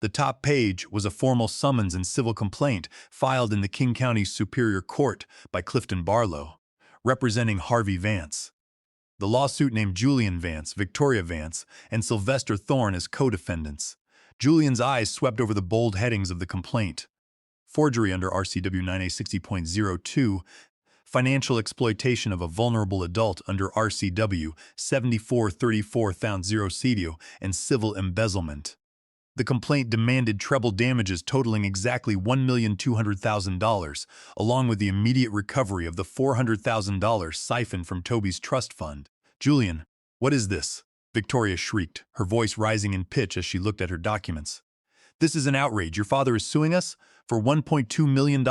The top page was a formal summons and civil complaint filed in the King County Superior Court by Clifton Barlow, representing Harvey Vance. The lawsuit named Julian Vance, Victoria Vance, and Sylvester Thorne as co-defendants. Julian's eyes swept over the bold headings of the complaint. Forgery under RCW 9A 60.02, financial exploitation of a vulnerable adult under RCW 7434 found zero CDO, and civil embezzlement. The complaint demanded treble damages totaling exactly $1,200,000, along with the immediate recovery of the $400,000 siphoned from Toby's trust fund. "Julian, what is this?" Victoria shrieked, her voice rising in pitch as she looked at her documents. "This is an outrage. Your father is suing us for $1.2 million?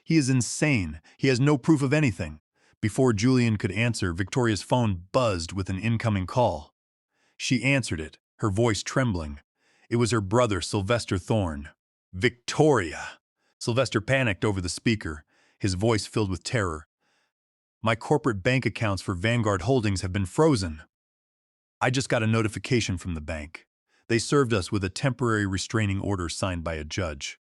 He is insane. He has no proof of anything." Before Julian could answer, Victoria's phone buzzed with an incoming call. She answered it, her voice trembling. It was her brother, Sylvester Thorne. "Victoria!" Sylvester panicked over the speaker, his voice filled with terror. "My corporate bank accounts for Vanguard Holdings have been frozen. I just got a notification from the bank. They served us with a temporary restraining order signed by a judge.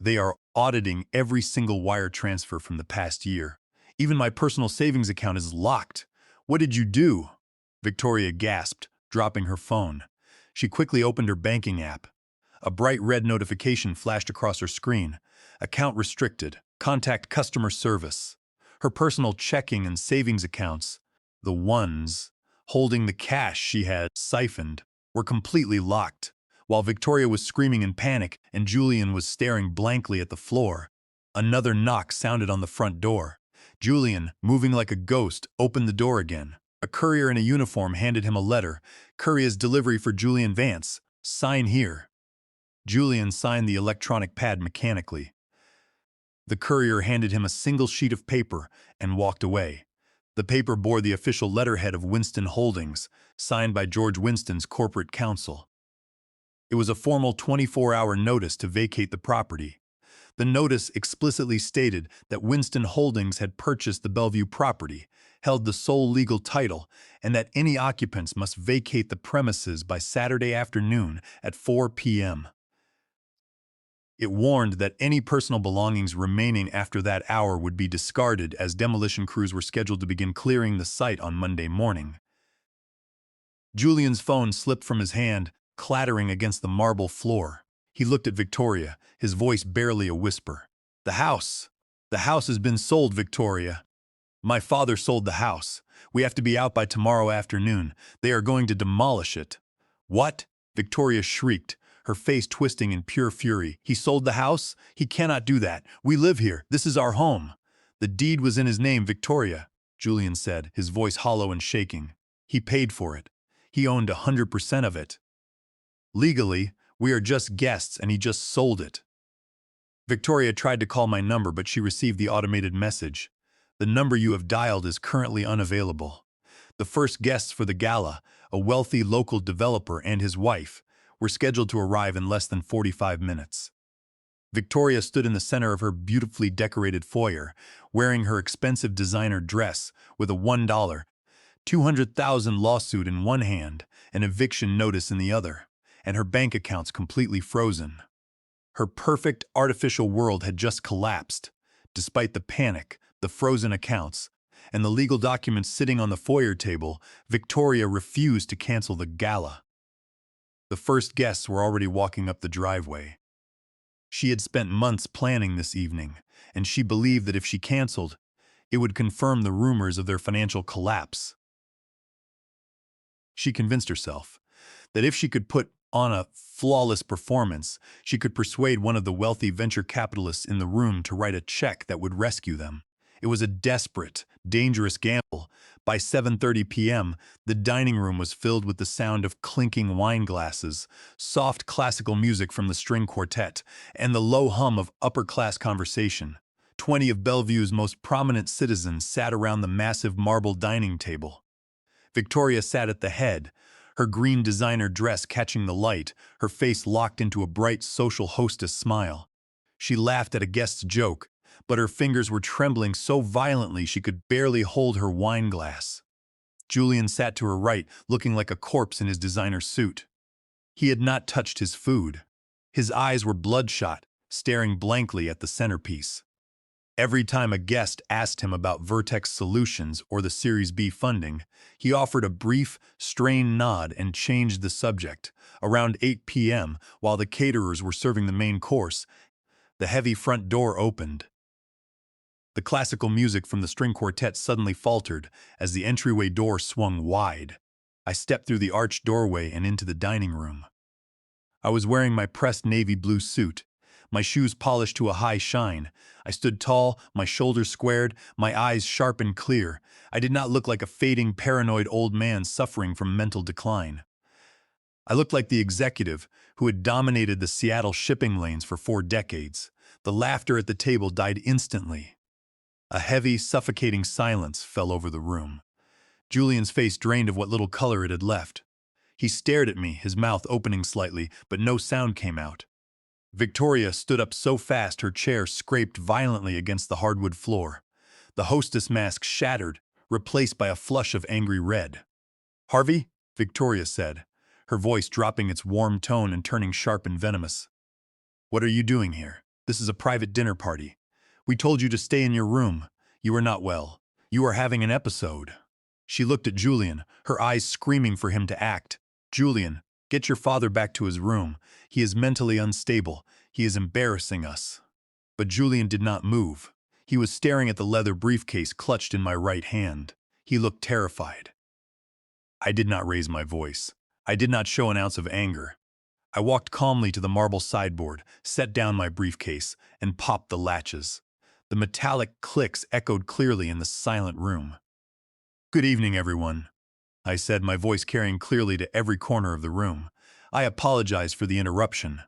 They are auditing every single wire transfer from the past year. Even my personal savings account is locked. What did you do?" Victoria gasped, dropping her phone. She quickly opened her banking app. A bright red notification flashed across her screen. "Account restricted. Contact customer service." Her personal checking and savings accounts, the ones holding the cash she had siphoned, were completely locked. While Victoria was screaming in panic and Julian was staring blankly at the floor, another knock sounded on the front door. Julian, moving like a ghost, opened the door again. A courier in a uniform handed him a letter. "Courier's delivery for Julian Vance. Sign here." Julian signed the electronic pad mechanically. The courier handed him a single sheet of paper and walked away. The paper bore the official letterhead of Winston Holdings, signed by George Winston's corporate counsel. It was a formal 24-hour notice to vacate the property. The notice explicitly stated that Winston Holdings had purchased the Bellevue property, held the sole legal title, and that any occupants must vacate the premises by Saturday afternoon at 4 p.m. It warned that any personal belongings remaining after that hour would be discarded, as demolition crews were scheduled to begin clearing the site on Monday morning. Julian's phone slipped from his hand, clattering against the marble floor. He looked at Victoria, his voice barely a whisper. The house has been sold, Victoria. My father sold the house. We have to be out by tomorrow afternoon. They are going to demolish it." "What?" Victoria shrieked, her face twisting in pure fury. "He sold the house? He cannot do that. We live here. This is our home." "The deed was in his name, Victoria," Julian said, his voice hollow and shaking. "He paid for it. He owned 100% of it. Legally, we are just guests and he just sold it." Victoria tried to call my number, but she received the automated message. "The number you have dialed is currently unavailable." The first guests for the gala, a wealthy local developer and his wife, were scheduled to arrive in less than 45 minutes. Victoria stood in the center of her beautifully decorated foyer, wearing her expensive designer dress with a $1, 200,000 lawsuit in one hand, an eviction notice in the other, and her bank accounts completely frozen. Her perfect artificial world had just collapsed. Despite the panic, the frozen accounts, and the legal documents sitting on the foyer table, Victoria refused to cancel the gala. The first guests were already walking up the driveway. She had spent months planning this evening, and she believed that if she canceled, it would confirm the rumors of their financial collapse. She convinced herself that if she could put on a flawless performance, she could persuade one of the wealthy venture capitalists in the room to write a check that would rescue them. It was a desperate, dangerous gamble. By 7:30 p.m., the dining room was filled with the sound of clinking wine glasses, soft classical music from the string quartet, and the low hum of upper-class conversation. 20 of Bellevue's most prominent citizens sat around the massive marble dining table. Victoria sat at the head, her green designer dress catching the light, her face locked into a bright social hostess smile. She laughed at a guest's joke, but her fingers were trembling so violently she could barely hold her wine glass. Julian sat to her right, looking like a corpse in his designer suit. He had not touched his food. His eyes were bloodshot, staring blankly at the centerpiece. Every time a guest asked him about Vertex Solutions or the Series B funding, he offered a brief, strained nod and changed the subject. Around 8 p.m., while the caterers were serving the main course, the heavy front door opened. The classical music from the string quartet suddenly faltered as the entryway door swung wide. I stepped through the arched doorway and into the dining room. I was wearing my pressed navy blue suit, my shoes polished to a high shine. I stood tall, my shoulders squared, my eyes sharp and clear. I did not look like a fading, paranoid old man suffering from mental decline. I looked like the executive who had dominated the Seattle shipping lanes for 4 decades. The laughter at the table died instantly. A heavy, suffocating silence fell over the room. Julian's face drained of what little color it had left. He stared at me, his mouth opening slightly, but no sound came out. Victoria stood up so fast her chair scraped violently against the hardwood floor. The hostess mask shattered, replaced by a flush of angry red. "Harvey," Victoria said, her voice dropping its warm tone and turning sharp and venomous. "What are you doing here? This is a private dinner party. We told you to stay in your room. You are not well. You are having an episode." She looked at Julian, her eyes screaming for him to act. "Julian, get your father back to his room. He is mentally unstable. He is embarrassing us." But Julian did not move. He was staring at the leather briefcase clutched in my right hand. He looked terrified. I did not raise my voice. I did not show an ounce of anger. I walked calmly to the marble sideboard, set down my briefcase, and popped the latches. The metallic clicks echoed clearly in the silent room. "Good evening, everyone," I said, my voice carrying clearly to every corner of the room. "I apologize for the interruption.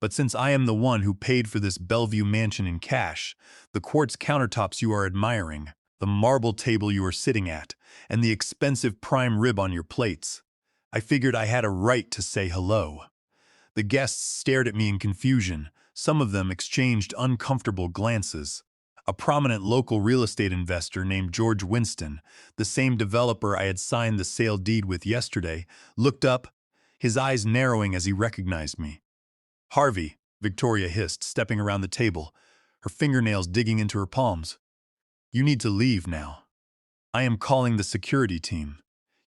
But since I am the one who paid for this Bellevue mansion in cash, the quartz countertops you are admiring, the marble table you are sitting at, and the expensive prime rib on your plates, I figured I had a right to say hello." The guests stared at me in confusion. Some of them exchanged uncomfortable glances. A prominent local real estate investor named George Winston, the same developer I had signed the sale deed with yesterday, looked up, his eyes narrowing as he recognized me. "Harvey," Victoria hissed, stepping around the table, her fingernails digging into her palms. "You need to leave now. I am calling the security team."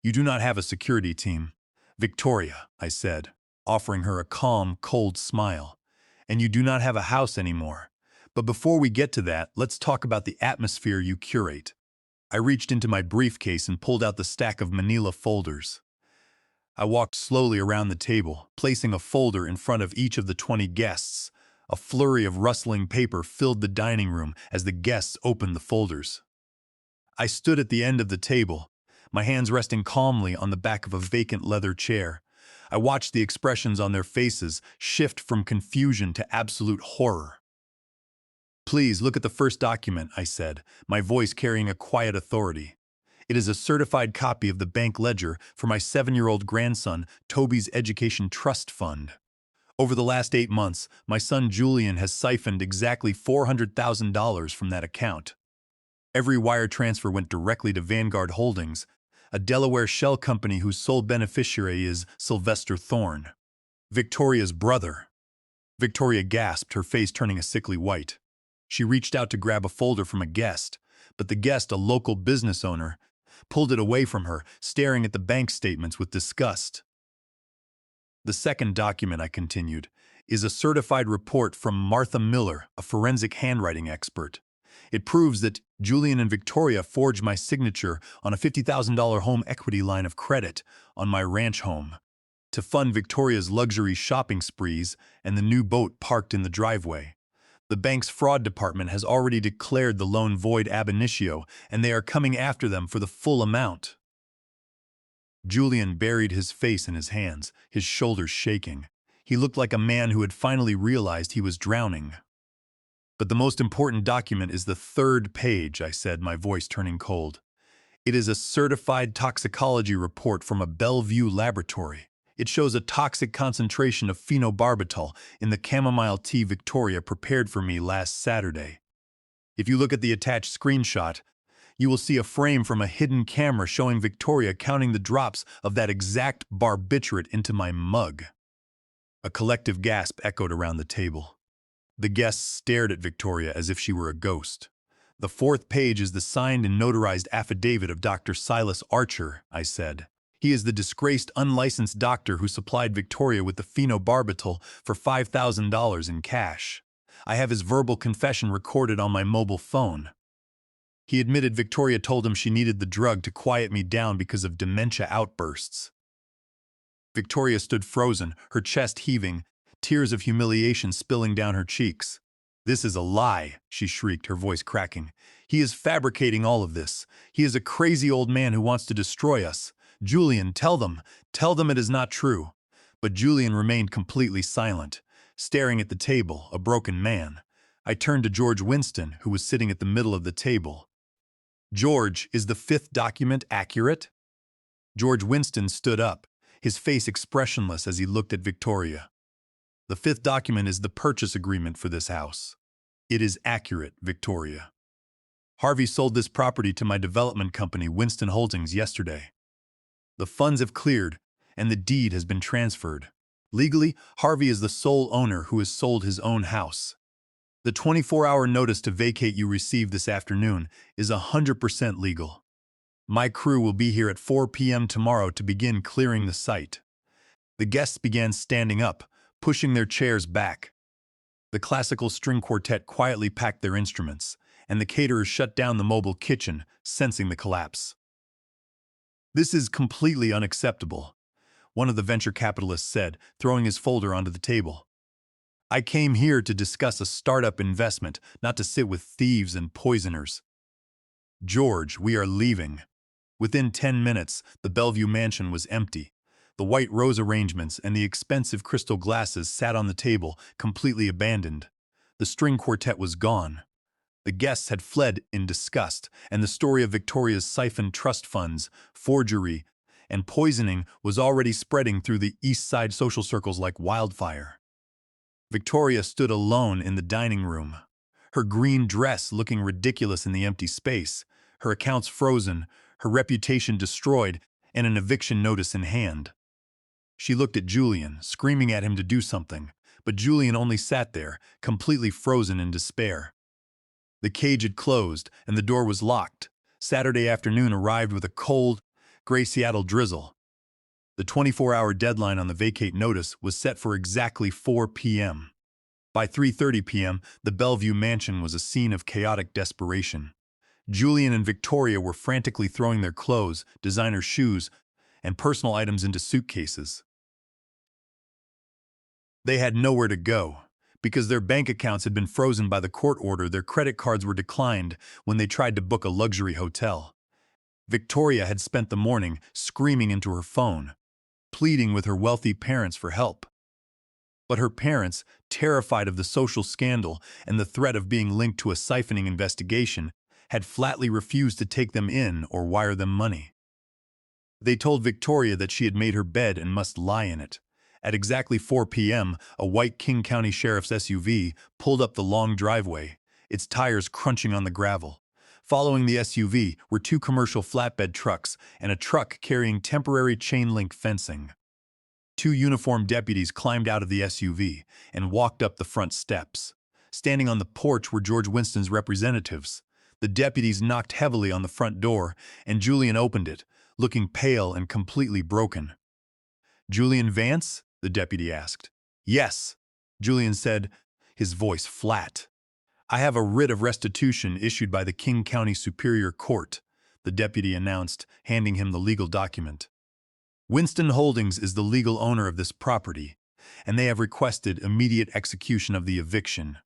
"You do not have a security team." "Victoria," I said, offering her a calm, cold smile. "And you do not have a house anymore. But before we get to that, let's talk about the atmosphere you curate." I reached into my briefcase and pulled out the stack of manila folders. I walked slowly around the table, placing a folder in front of each of the 20 guests. A flurry of rustling paper filled the dining room as the guests opened the folders. I stood at the end of the table, my hands resting calmly on the back of a vacant leather chair. I watched the expressions on their faces shift from confusion to absolute horror. "Please look at the first document," I said, my voice carrying a quiet authority. "It is a certified copy of the bank ledger for my 7-year-old grandson, Toby's Education Trust Fund. Over the last 8 months, my son Julian has siphoned exactly $400,000 from that account. Every wire transfer went directly to Vanguard Holdings, a Delaware shell company whose sole beneficiary is Sylvester Thorne, Victoria's brother." Victoria gasped, her face turning a sickly white. She reached out to grab a folder from a guest, but the guest, a local business owner, pulled it away from her, staring at the bank statements with disgust. "The second document," I continued, "is a certified report from Martha Miller, a forensic handwriting expert. It proves that Julian and Victoria forged my signature on a $50,000 home equity line of credit on my ranch home to fund Victoria's luxury shopping sprees and the new boat parked in the driveway. The bank's fraud department has already declared the loan void ab initio, and they are coming after them for the full amount." Julian buried his face in his hands, his shoulders shaking. He looked like a man who had finally realized he was drowning. "But the most important document is the third page," I said, my voice turning cold. "It is a certified toxicology report from a Bellevue laboratory. It shows a toxic concentration of phenobarbital in the chamomile tea Victoria prepared for me last Saturday. If you look at the attached screenshot, you will see a frame from a hidden camera showing Victoria counting the drops of that exact barbiturate into my mug." A collective gasp echoed around the table. The guests stared at Victoria as if she were a ghost. "The fourth page is the signed and notarized affidavit of Dr. Silas Archer," I said. "He is the disgraced, unlicensed doctor who supplied Victoria with the phenobarbital for $5,000 in cash. I have his verbal confession recorded on my mobile phone. He admitted Victoria told him she needed the drug to quiet me down because of dementia outbursts. Victoria stood frozen, her chest heaving, tears of humiliation spilling down her cheeks. "This is a lie," she shrieked, her voice cracking. "He is fabricating all of this. He is a crazy old man who wants to destroy us. Julian, tell them it is not true." But Julian remained completely silent, staring at the table, a broken man. I turned to George Winston, who was sitting at the middle of the table. "George, is the fifth document accurate?" George Winston stood up, his face expressionless as he looked at Victoria. "The fifth document is the purchase agreement for this house. It is accurate, Victoria. Harvey sold this property to my development company, Winston Holdings, yesterday. The funds have cleared, and the deed has been transferred. Legally, Harvey is the sole owner who has sold his own house. The 24-hour notice to vacate you received this afternoon is 100% legal. My crew will be here at 4 p.m. tomorrow to begin clearing the site." The guests began standing up, pushing their chairs back. The classical string quartet quietly packed their instruments, and the caterers shut down the mobile kitchen, sensing the collapse. "This is completely unacceptable," one of the venture capitalists said, throwing his folder onto the table. "I came here to discuss a startup investment, not to sit with thieves and poisoners." "George, we are leaving." Within 10 minutes, the Bellevue mansion was empty. The white rose arrangements and the expensive crystal glasses sat on the table, completely abandoned. The string quartet was gone. The guests had fled in disgust, and the story of Victoria's siphoned trust funds, forgery, and poisoning was already spreading through the East Side social circles like wildfire. Victoria stood alone in the dining room, her green dress looking ridiculous in the empty space, her accounts frozen, her reputation destroyed, and an eviction notice in hand. She looked at Julian, screaming at him to do something, but Julian only sat there, completely frozen in despair. The cage had closed, and the door was locked. Saturday afternoon arrived with a cold, gray Seattle drizzle. The 24-hour deadline on the vacate notice was set for exactly 4 p.m. By 3:30 p.m., the Bellevue mansion was a scene of chaotic desperation. Julian and Victoria were frantically throwing their clothes, designer shoes, and personal items into suitcases. They had nowhere to go. Because their bank accounts had been frozen by the court order, their credit cards were declined when they tried to book a luxury hotel. Victoria had spent the morning screaming into her phone, pleading with her wealthy parents for help. But her parents, terrified of the social scandal and the threat of being linked to a siphoning investigation, had flatly refused to take them in or wire them money. They told Victoria that she had made her bed and must lie in it. At exactly 4 p.m., a white King County Sheriff's SUV pulled up the long driveway, its tires crunching on the gravel. Following the SUV were 2 commercial flatbed trucks and a truck carrying temporary chain-link fencing. 2 uniformed deputies climbed out of the SUV and walked up the front steps. Standing on the porch were George Winston's representatives. The deputies knocked heavily on the front door, and Julian opened it, looking pale and completely broken. "Julian Vance?" the deputy asked. "Yes," Julian said, his voice flat. "I have a writ of restitution issued by the King County Superior Court," the deputy announced, handing him the legal document. "Winston Holdings is the legal owner of this property, and they have requested immediate execution of the eviction.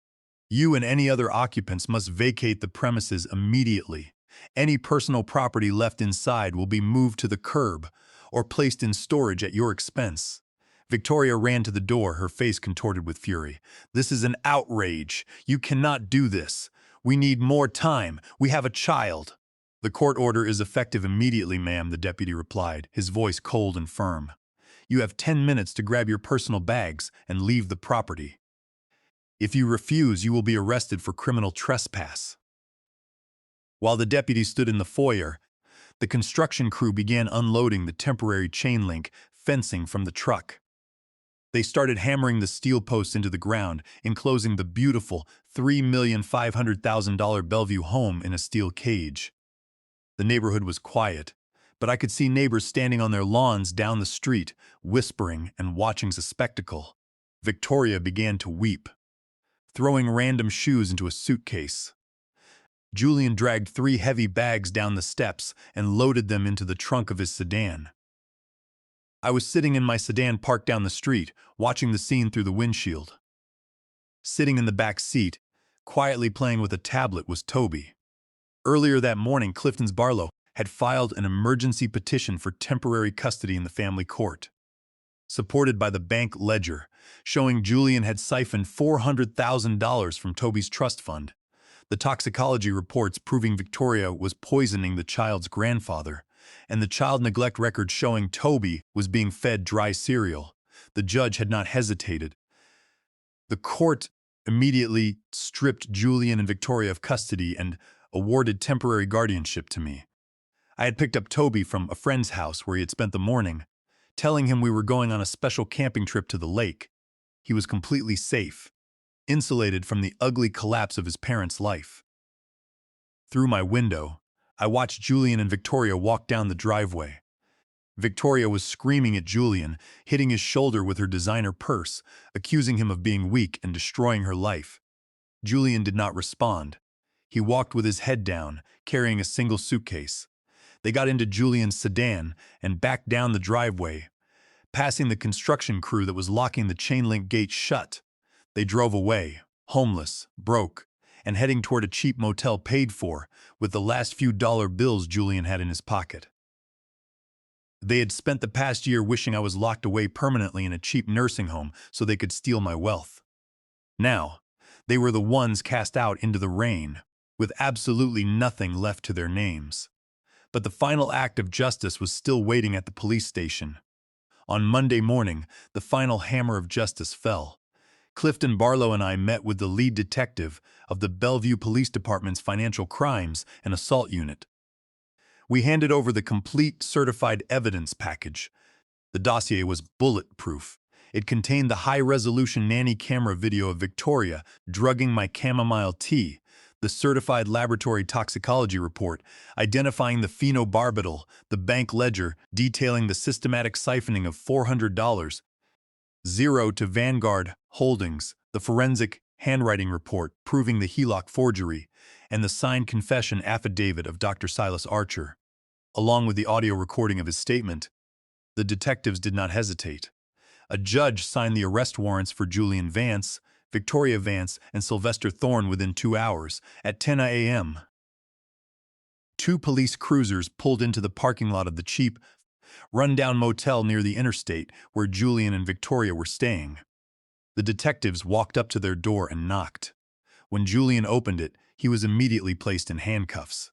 You and any other occupants must vacate the premises immediately. Any personal property left inside will be moved to the curb or placed in storage at your expense." Victoria ran to the door, her face contorted with fury. "This is an outrage. You cannot do this. We need more time. We have a child." "The court order is effective immediately, ma'am," the deputy replied, his voice cold and firm. "You have 10 minutes to grab your personal bags and leave the property. If you refuse, you will be arrested for criminal trespass." While the deputy stood in the foyer, the construction crew began unloading the temporary chain-link fencing from the truck. They started hammering the steel posts into the ground, enclosing the beautiful $3,500,000 Bellevue home in a steel cage. The neighborhood was quiet, but I could see neighbors standing on their lawns down the street, whispering and watching the spectacle. Victoria began to weep, throwing random shoes into a suitcase. Julian dragged 3 heavy bags down the steps and loaded them into the trunk of his sedan. I was sitting in my sedan parked down the street, watching the scene through the windshield. Sitting in the back seat, quietly playing with a tablet, was Toby. Earlier that morning, Clifton Barlow had filed an emergency petition for temporary custody in the family court, supported by the bank ledger, showing Julian had siphoned $400,000 from Toby's trust fund, the toxicology reports proving Victoria was poisoning the child's grandfather, and the child neglect record showing Toby was being fed dry cereal. The judge had not hesitated. The court immediately stripped Julian and Victoria of custody and awarded temporary guardianship to me. I had picked up Toby from a friend's house where he had spent the morning, telling him we were going on a special camping trip to the lake. He was completely safe, insulated from the ugly collapse of his parents' life. Through my window, I watched Julian and Victoria walk down the driveway. Victoria was screaming at Julian, hitting his shoulder with her designer purse, accusing him of being weak and destroying her life. Julian did not respond. He walked with his head down, carrying a single suitcase. They got into Julian's sedan and backed down the driveway, passing the construction crew that was locking the chain-link gate shut. They drove away, homeless, broke, and heading toward a cheap motel paid for with the last few dollar bills Julian had in his pocket. They had spent the past year wishing I was locked away permanently in a cheap nursing home so they could steal my wealth. Now, they were the ones cast out into the rain, with absolutely nothing left to their names. But the final act of justice was still waiting at the police station. On Monday morning, the final hammer of justice fell. Clifton Barlow and I met with the lead detective of the Bellevue Police Department's Financial Crimes and Assault Unit. We handed over the complete certified evidence package. The dossier was bulletproof. It contained the high-resolution nanny camera video of Victoria drugging my chamomile tea, the certified laboratory toxicology report identifying the phenobarbital, the bank ledger detailing the systematic siphoning of $400, zero to Vanguard Holdings, the forensic handwriting report proving the HELOC forgery, and the signed confession affidavit of Dr. Silas Archer. Along with the audio recording of his statement, the detectives did not hesitate. A judge signed the arrest warrants for Julian Vance, Victoria Vance, and Sylvester Thorne within 2 hours at 10 a.m. 2 police cruisers pulled into the parking lot of the cheap, run-down motel near the interstate where Julian and Victoria were staying. The detectives walked up to their door and knocked. When Julian opened it, he was immediately placed in handcuffs.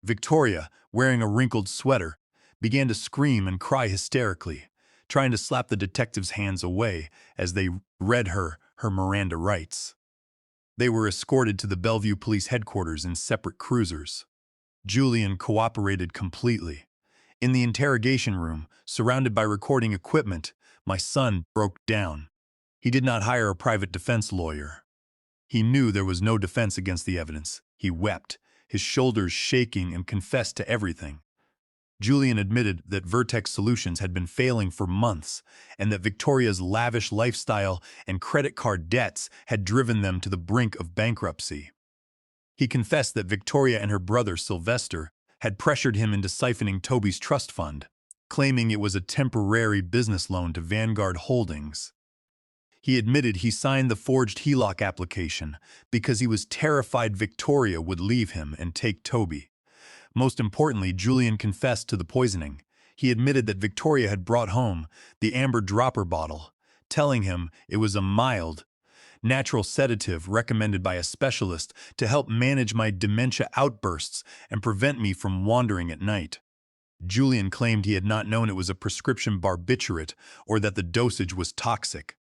Victoria, wearing a wrinkled sweater, began to scream and cry hysterically, trying to slap the detectives' hands away as they read her Miranda rights. They were escorted to the Bellevue Police Headquarters in separate cruisers. Julian cooperated completely. In the interrogation room, surrounded by recording equipment, my son broke down. He did not hire a private defense lawyer. He knew there was no defense against the evidence. He wept, his shoulders shaking, and confessed to everything. Julian admitted that Vertex Solutions had been failing for months and that Victoria's lavish lifestyle and credit card debts had driven them to the brink of bankruptcy. He confessed that Victoria and her brother Sylvester had pressured him into siphoning Toby's trust fund, claiming it was a temporary business loan to Vanguard Holdings. He admitted he signed the forged HELOC application because he was terrified Victoria would leave him and take Toby. Most importantly, Julian confessed to the poisoning. He admitted that Victoria had brought home the amber dropper bottle, telling him it was a mild, natural sedative recommended by a specialist to help manage my dementia outbursts and prevent me from wandering at night. Julian claimed he had not known it was a prescription barbiturate or that the dosage was toxic.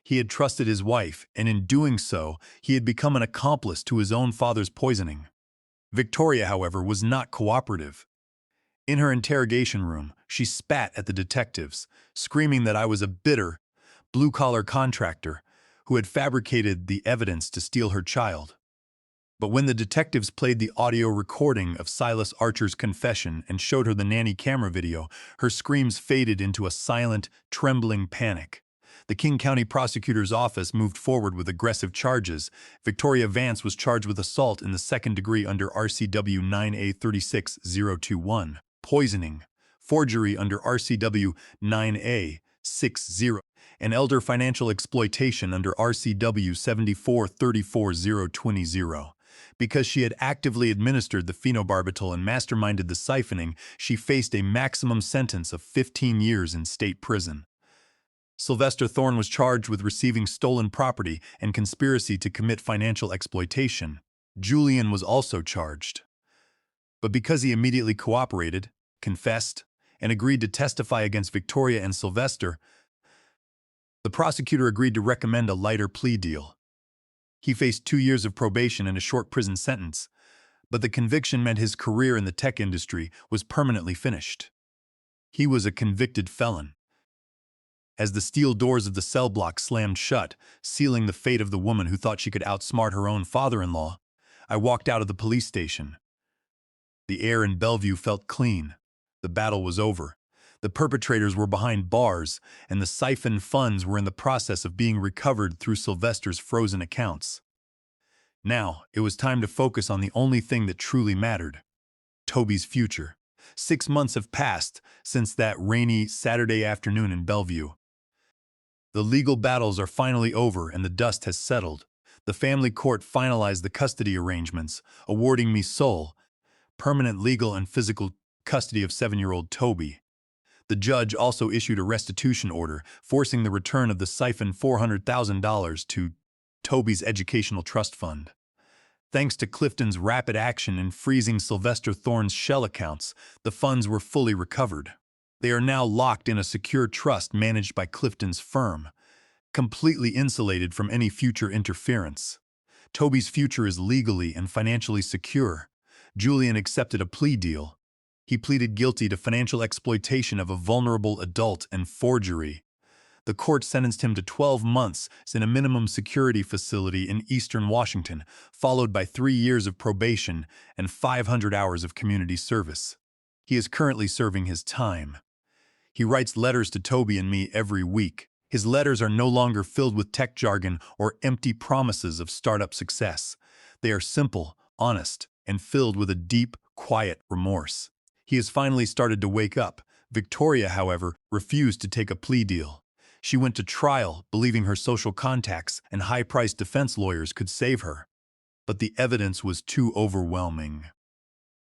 He had trusted his wife, and in doing so, he had become an accomplice to his own father's poisoning. Victoria, however, was not cooperative. In her interrogation room, she spat at the detectives, screaming that I was a bitter, blue-collar contractor who had fabricated the evidence to steal her child. But when the detectives played the audio recording of Silas Archer's confession and showed her the nanny camera video, her screams faded into a silent, trembling panic. The King County Prosecutor's Office moved forward with aggressive charges. Victoria Vance was charged with assault in the second degree under RCW 9A36021, poisoning, forgery under RCW 9A60, and elder financial exploitation under RCW 7434020. Because she had actively administered the phenobarbital and masterminded the siphoning, she faced a maximum sentence of 15 years in state prison. Sylvester Thorne was charged with receiving stolen property and conspiracy to commit financial exploitation. Julian was also charged. But because he immediately cooperated, confessed, and agreed to testify against Victoria and Sylvester, the prosecutor agreed to recommend a lighter plea deal. He faced 2 years of probation and a short prison sentence, but the conviction meant his career in the tech industry was permanently finished. He was a convicted felon. As the steel doors of the cell block slammed shut, sealing the fate of the woman who thought she could outsmart her own father-in-law, I walked out of the police station. The air in Bellevue felt clean. The battle was over. The perpetrators were behind bars, and the siphoned funds were in the process of being recovered through Sylvester's frozen accounts. Now, it was time to focus on the only thing that truly mattered: Toby's future. 6 months have passed since that rainy Saturday afternoon in Bellevue. The legal battles are finally over and the dust has settled. The family court finalized the custody arrangements, awarding me sole, permanent legal and physical custody of 7-year-old Toby. The judge also issued a restitution order, forcing the return of the siphoned $400,000 to Toby's educational trust fund. Thanks to Clifton's rapid action in freezing Sylvester Thorne's shell accounts, the funds were fully recovered. They are now locked in a secure trust managed by Clifton's firm, completely insulated from any future interference. Toby's future is legally and financially secure. Julian accepted a plea deal. He pleaded guilty to financial exploitation of a vulnerable adult and forgery. The court sentenced him to 12 months in a minimum security facility in eastern Washington, followed by 3 years of probation and 500 hours of community service. He is currently serving his time. He writes letters to Toby and me every week. His letters are no longer filled with tech jargon or empty promises of startup success. They are simple, honest, and filled with a deep, quiet remorse. He has finally started to wake up. Victoria, however, refused to take a plea deal. She went to trial, believing her social contacts and high-priced defense lawyers could save her. But the evidence was too overwhelming.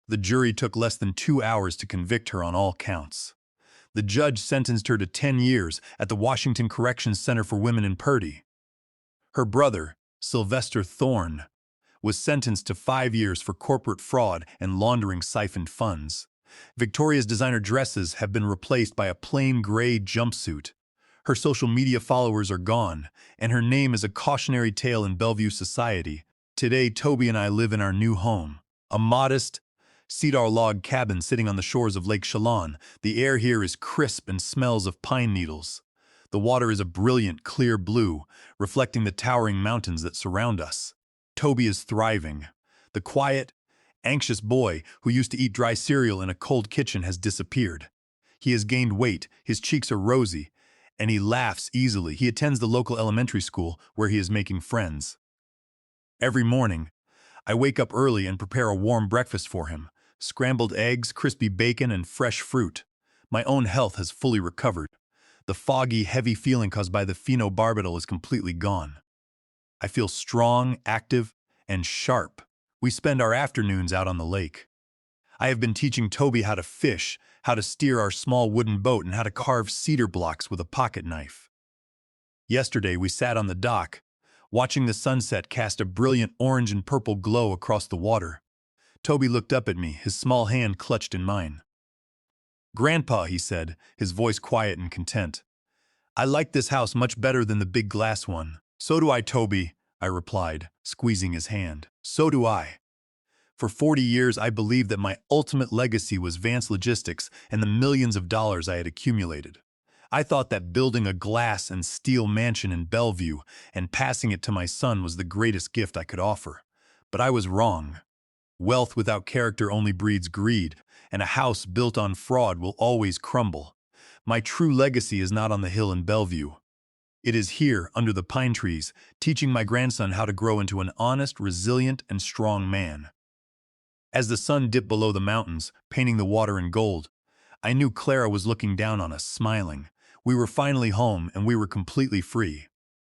The jury took less than 2 hours to convict her on all counts. The judge sentenced her to 10 years at the Washington Corrections Center for Women in Purdy. Her brother, Sylvester Thorne, was sentenced to 5 years for corporate fraud and laundering siphoned funds. Victoria's designer dresses have been replaced by a plain gray jumpsuit. Her social media followers are gone, and her name is a cautionary tale in Bellevue society. Today, Toby and I live in our new home, a modest, cedar log cabin sitting on the shores of Lake Chelan. The air here is crisp and smells of pine needles. The water is a brilliant, clear blue, reflecting the towering mountains that surround us. Toby is thriving. The quiet, anxious boy who used to eat dry cereal in a cold kitchen has disappeared. He has gained weight, his cheeks are rosy, and he laughs easily. He attends the local elementary school where he is making friends. Every morning, I wake up early and prepare a warm breakfast for him: scrambled eggs, crispy bacon, and fresh fruit. My own health has fully recovered. The foggy, heavy feeling caused by the phenobarbital is completely gone. I feel strong, active, and sharp. We spend our afternoons out on the lake. I have been teaching Toby how to fish, how to steer our small wooden boat, and how to carve cedar blocks with a pocket knife. Yesterday, we sat on the dock, watching the sunset cast a brilliant orange and purple glow across the water. Toby looked up at me, his small hand clutched in mine. "Grandpa," he said, his voice quiet and content, "I like this house much better than the big glass one." "So do I, Toby," I replied, squeezing his hand. "So do I." For 40 years, I believed that my ultimate legacy was Vance Logistics and the millions of dollars I had accumulated. I thought that building a glass and steel mansion in Bellevue and passing it to my son was the greatest gift I could offer. But I was wrong. Wealth without character only breeds greed, and a house built on fraud will always crumble. My true legacy is not on the hill in Bellevue. It is here, under the pine trees, teaching my grandson how to grow into an honest, resilient, and strong man. As the sun dipped below the mountains, painting the water in gold, I knew Clara was looking down on us, smiling. We were finally home, and we were completely free.